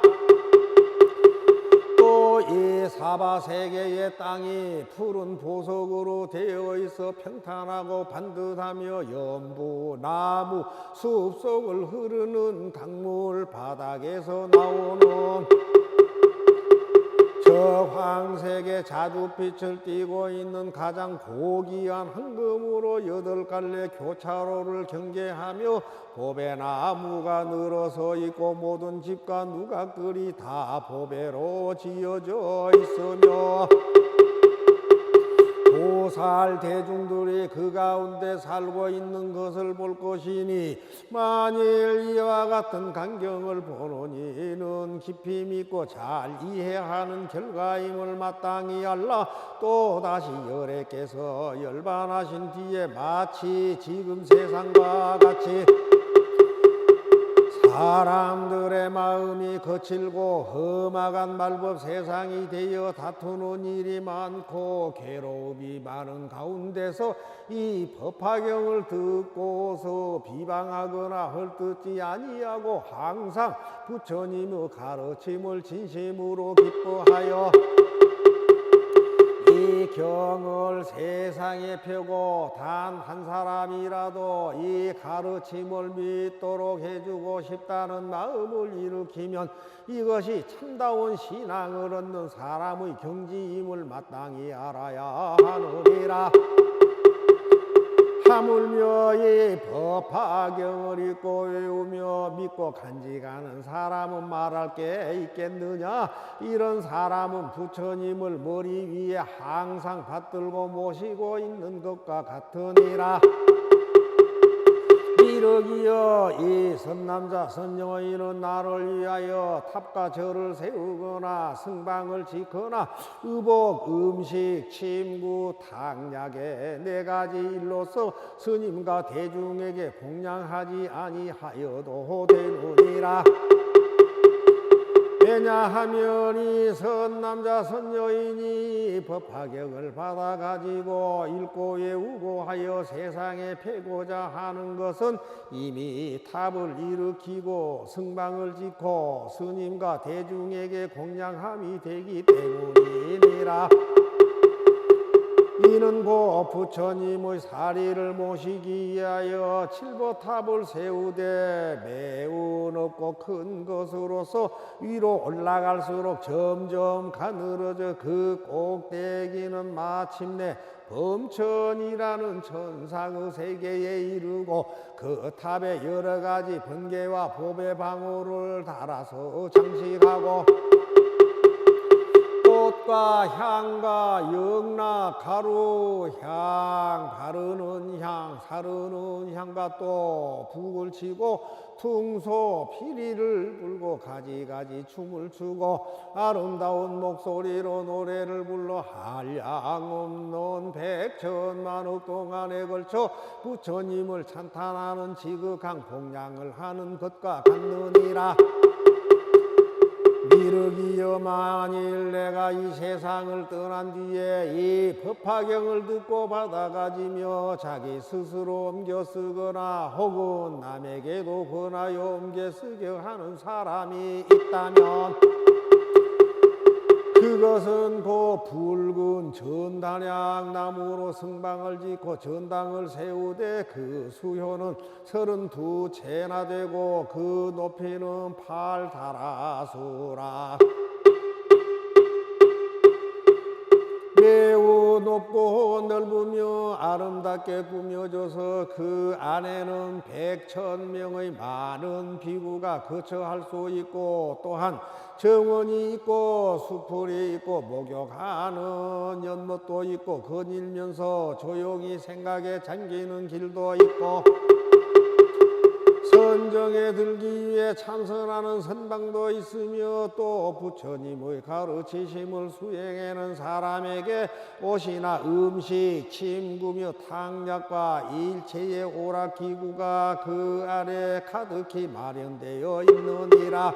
또 이 사바세계의 땅이 푸른 보석으로 되어 있어 평탄하고 반듯하며 연부, 나무, 숲속을 흐르는 강물 바닥에서 나오는 저 황색의 자주빛을 띠고 있는 가장 고귀한 황금으로 8갈래 교차로를 경계하며 보배나무가 늘어서 있고 모든 집과 누각들이 다 보배로 지어져 있으며 보살 대중들이 그 가운데 살고 있는 것을 볼 것이니 만일 이와 같은 광경을 보는 이는 깊이 믿고 잘 이해하는 결과임을 마땅히 알라. 또 다시 열애께서 열반하신 뒤에 마치 지금 세상과 같이 사람들의 마음이 거칠고 험악한 말법 세상이 되어 다투는 일이 많고 괴로움이 많은 가운데서 이 법화경을 듣고서 비방하거나 헐뜯지 아니하고 항상 부처님의 가르침을 진심으로 기뻐하여 이 경을 세상에 펴고 단 한 사람이라도 이 가르침을 믿도록 해주고 싶다는 마음을 일으키면 이것이 참다운 신앙을 얻는 사람의 경지임을 마땅히 알아야 하느니라. 하물며 이 법화경을 읽고 외우며 믿고 간직하는 사람은 말할 게 있겠느냐. 이런 사람은 부처님을 머리 위에 항상 받들고 모시고 있는 것과 같으니라. 이러기여 이 선남자 선여인은 나를 위하여 탑과 절을 세우거나 승방을 짓거나 의복, 음식, 침구, 탕약의 네 가지 일로서 스님과 대중에게 공양하지 아니하여도 되느니라. 왜냐하면 이 선남자 선여인이 법화경을 받아가지고 읽고 외우고 하여 세상에 펴고자 하는 것은 이미 탑을 일으키고 승방을 짓고 스님과 대중에게 공양함이 되기 때문이니라. 이는 곧 부처님의 사리를 모시기 위하여 칠보탑을 세우되 매우 높고 큰 것으로서 위로 올라갈수록 점점 가늘어져 그 꼭대기는 마침내 범천이라는 천상의 세계에 이르고 그 탑에 여러 가지 번개와 보배 방울을 달아서 장식하고 꽃과 향과 영락, 가루, 향, 바르는 향, 사르는 향과 또 북을 치고 퉁소, 피리를 불고 가지가지 춤을 추고 아름다운 목소리로 노래를 불러 한량없는 백천만억 동안에 걸쳐 부처님을 찬탄하는 지극한 공양을 하는 것과 같느니라. 이르기여 만일 내가 이 세상을 떠난 뒤에 이 법화경을 듣고 받아가지며 자기 스스로 옮겨 쓰거나 혹은 남에게도 권하여 옮겨 쓰게 하는 사람이 있다면 그것은 그 붉은 전단약 나무로 승방을 짓고 전당을 세우되 그 수효는 32채나 되고 그 높이는 8다라수라. 매우 높고 넓으며 아름답게 꾸며져서 그 안에는 100,000명의 많은 비구가 거처할 수 있고 또한 정원이 있고 수풀이 있고 목욕하는 연못도 있고 거닐면서 조용히 생각에 잠기는 길도 있고 선정에 들기 위해 참선하는 선방도 있으며 또 부처님의 가르치심을 수행하는 사람에게 옷이나 음식, 침구며 탕약과 일체의 오락기구가 그 안에 가득히 마련되어 있느니라.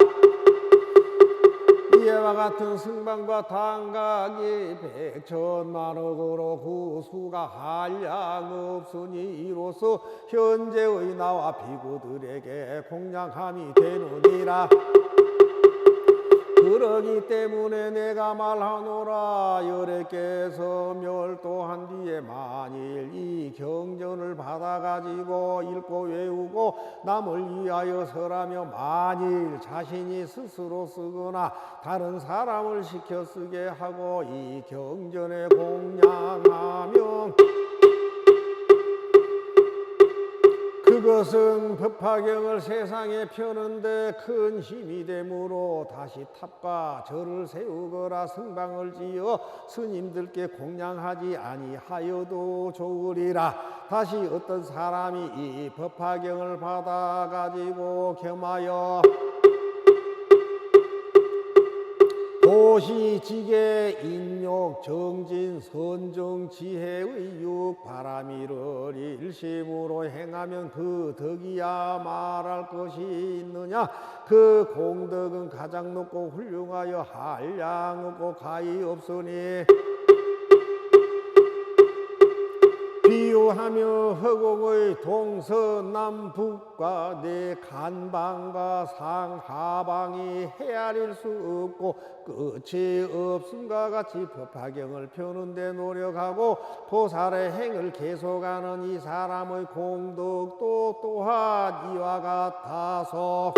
이와 같은 승방과 당각이 100천만억으로 그 수가 한량없으니 이로써 현재의 나와 비구들에게 공양함이 되느니라. 그러기 때문에 내가 말하노라. 여래께서 멸도한 뒤에 만일 이 경전을 받아가지고 읽고 외우고 남을 위하여 설하며 만일 자신이 스스로 쓰거나 다른 사람을 시켜 쓰게 하고 이 경전에 공양하면 그것은 법화경을 세상에 펴는데 큰 힘이 되므로 다시 탑과 절을 세우거나 성방을 지어 스님들께 공양하지 아니하여도 좋으리라. 다시 어떤 사람이 이 법화경을 받아가지고 겸하여 도시 지계 인욕 정진 선정 지혜의 육 바람이를 일심으로 행하면 그 덕이야 말할 것이 있느냐. 그 공덕은 가장 높고 훌륭하여 한량 없고 가히 없으니 비유하며 허공의 동서남북과 내 간방과 상하방이 헤아릴 수 없고 끝이 없음과 같이 법화경을 펴는 데 노력하고 보살의 행을 계속하는 이 사람의 공덕도 또한 이와 같아서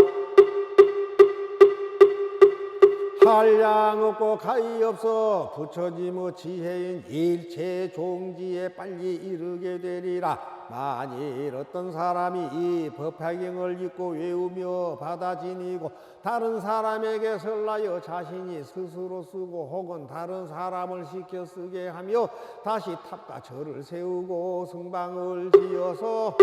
한량 없고 가히 없어 부처님의 지혜인 일체 종지에 빨리 이르게 되리라. 만일 어떤 사람이 이 법화경을 읽고 외우며 받아 지니고 다른 사람에게 설라여 자신이 스스로 쓰고 혹은 다른 사람을 시켜 쓰게 하며 다시 탑과 절을 세우고 성방을 지어서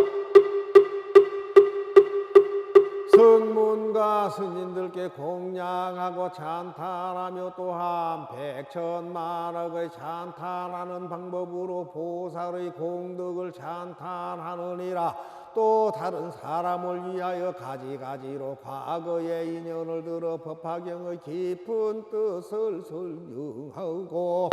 성문과 스님들께 공양하고 찬탄하며 또한 백천만억의 찬탄하는 방법으로 보살의 공덕을 찬탄하느니라. 또 다른 사람을 위하여 가지가지로 과거의 인연을 들어 법화경의 깊은 뜻을 설명하고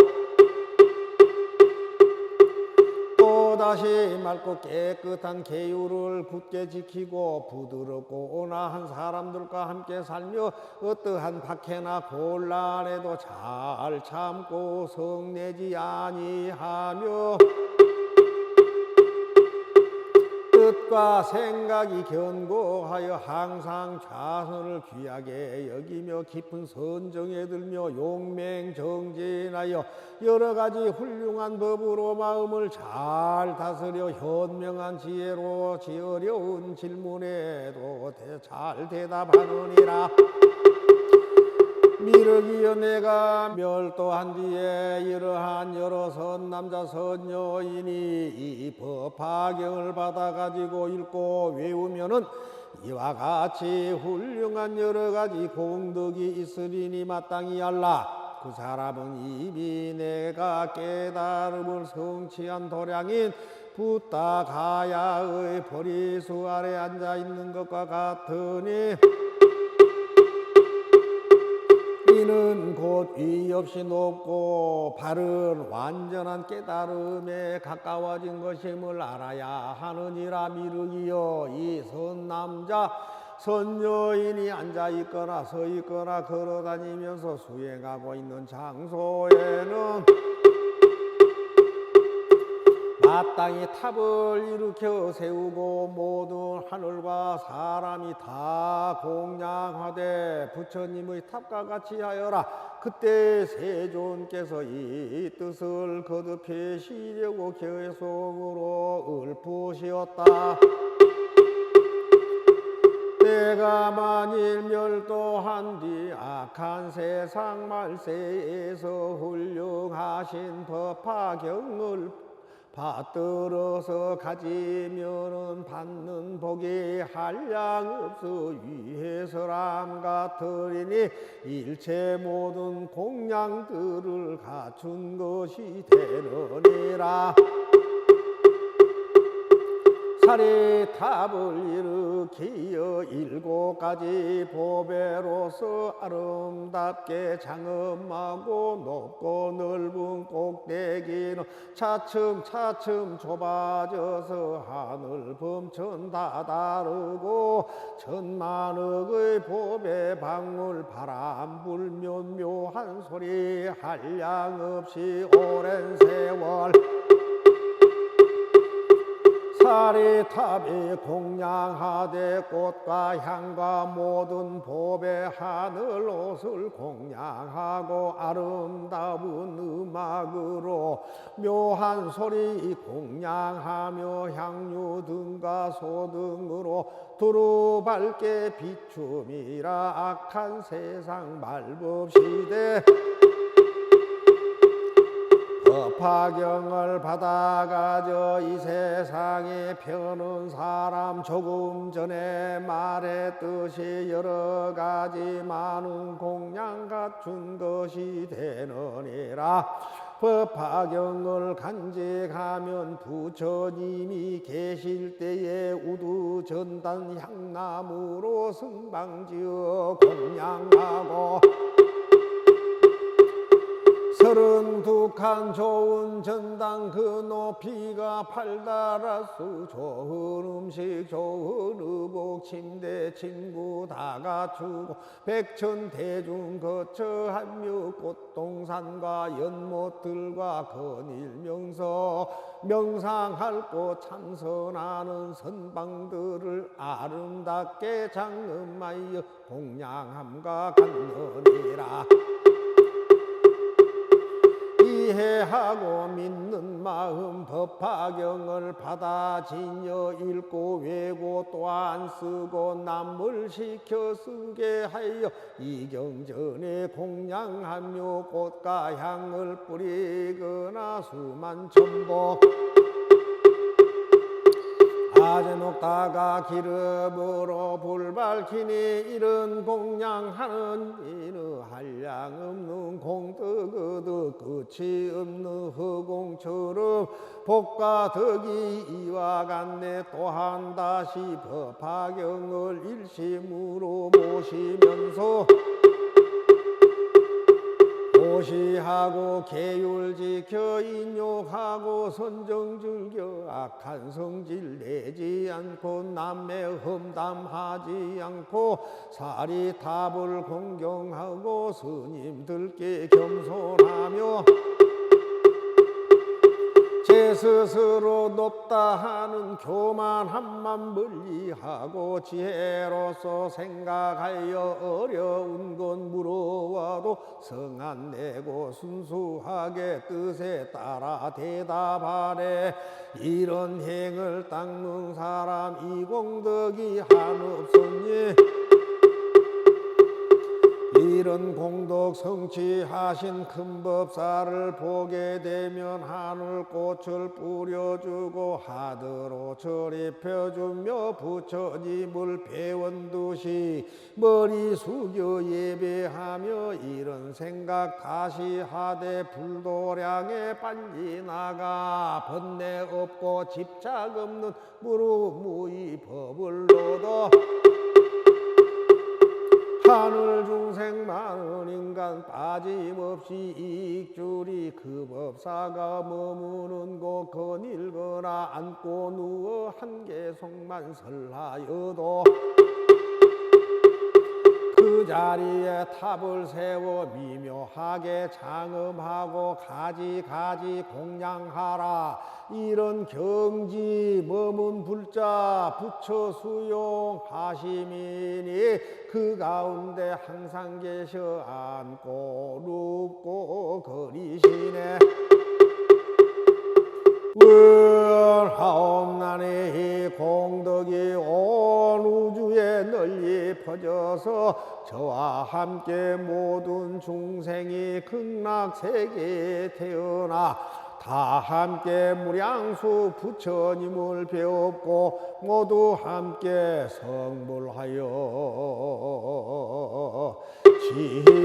또다시 맑고 깨끗한 계율을 굳게 지키고 부드럽고 온화한 사람들과 함께 살며 어떠한 박해나 곤란에도 잘 참고 성내지 아니하며 뜻과 생각이 견고하여 항상 좌선을 귀하게 여기며 깊은 선정에 들며 용맹정진하여 여러 가지 훌륭한 법으로 마음을 잘 다스려 현명한 지혜로 어려운 질문에도 잘 대답하느니라. 미륵이여 내가 멸도한 뒤에 이러한 여러 선남자 선녀인이 이 법화경을 받아가지고 읽고 외우면은 이와 같이 훌륭한 여러 가지 공덕이 있으리니 마땅히 알라. 그 사람은 이미 내가 깨달음을 성취한 도량인 붓다 가야의 보리수 아래 앉아있는 것과 같으니 이는 곧 위 없이 높고 바른 완전한 깨달음에 가까워진 것임을 알아야 하느니라. 미륵이여 이 선남자 선녀인이 앉아있거나 서있거나 걸어다니면서 수행하고 있는 장소에는 마땅히 탑을 일으켜 세우고 모든 하늘과 사람이 다 공양하되 부처님의 탑과 같이 하여라. 그때 세존께서 이 뜻을 거듭하시려고 개성으로 읊으시었다. 내가 만일 멸도한 뒤 악한 세상 말세에서 훌륭하신 법화경을 받들어서 가지면은 받는 복이 한량 없어 위해서람 같으리니 일체 모든 공양들을 갖춘 것이 되느니라. 사리탑을 일으키어 7가지 보배로서 아름답게 장엄하고 높고 넓은 꼭대기는 차츰차츰 좁아져서 하늘 범천 다다르고 천만억의 보배 방울 바람 불면 묘한 소리 한량 없이 오랜 세월 사리탑이 공양하되 꽃과 향과 모든 보배 하늘 옷을 공양하고 아름다운 음악으로 묘한 소리 공양하며 향유 등과 소등으로 두루 밝게 비춤이라. 악한 세상 말법시대 법화경을 받아가져 이 세상에 펴는 사람 조금 전에 말했듯이 여러 가지 많은 공양 갖춘 것이 되느니라. 법화경을 간직하면 부처님이 계실 때에 우두전단 향나무로 승방지어 공양하고 32칸 좋은 전당 그 높이가 8달아수 좋은 음식 좋은 의복 침대 친구 다 갖추고 백천대중 거처 한묘 꽃동산과 연못들과 건일명서 명상할 곳 참선하는 선방들을 아름답게 장엄하여 공양함과 같느니라. 이해하고 믿는 마음 법화경을 받아 지녀 읽고 외고 또한 쓰고 남을 시켜 쓰게 하여 이경전에 공양하며 꽃과 향을 뿌리거나 수만 천복 아재 녹다가 기름으로 불 밝히니 이런 공양하는 이는 한량없는 공덕얻어 끝이 없는 허공처럼 복과 덕이 이와 같네. 또한 다시 법화경을 일심으로 모시면서 고시하고 계율 지켜 인욕하고 선정 즐겨 악한 성질 내지 않고 남매 험담하지 않고 사리탑을 공경하고 스님들께 겸손하며 제 스스로 높다 하는 교만함만 멀리하고 지혜로서 생각하여 어려운 건 물어와도 성안 내고 순수하게 뜻에 따라 대답하래. 이런 행을 닦는 사람 이 공덕이 한없으니 이런 공덕 성취하신 큰 법사를 보게 되면 하늘꽃을 뿌려주고 하드로 절입혀주며 부처님을 배원두시 머리 숙여 예배하며 이런 생각 다시 하되 불도량에 빨리 나가 번뇌 없고 집착 없는 무루무이 법을 얻어 하늘 중생 많은 인간 빠짐없이 이익줄이 그 법사가 머무는 곳 거닐거나 앉고 누워 한계속만 설하여도 그 자리에 탑을 세워 미묘하게 장엄하고 가지가지 공양하라. 이런 경지 머문 불자 부처 수용하시미니 그 가운데 항상 계셔 앉고 눕고 거리시네. 원하옵나니 공덕이 온 우주에 널리 퍼져서 저와 함께 모든 중생이 극락세계에 태어나 다 함께 무량수 부처님을 배웠고 모두 함께 성불하여 지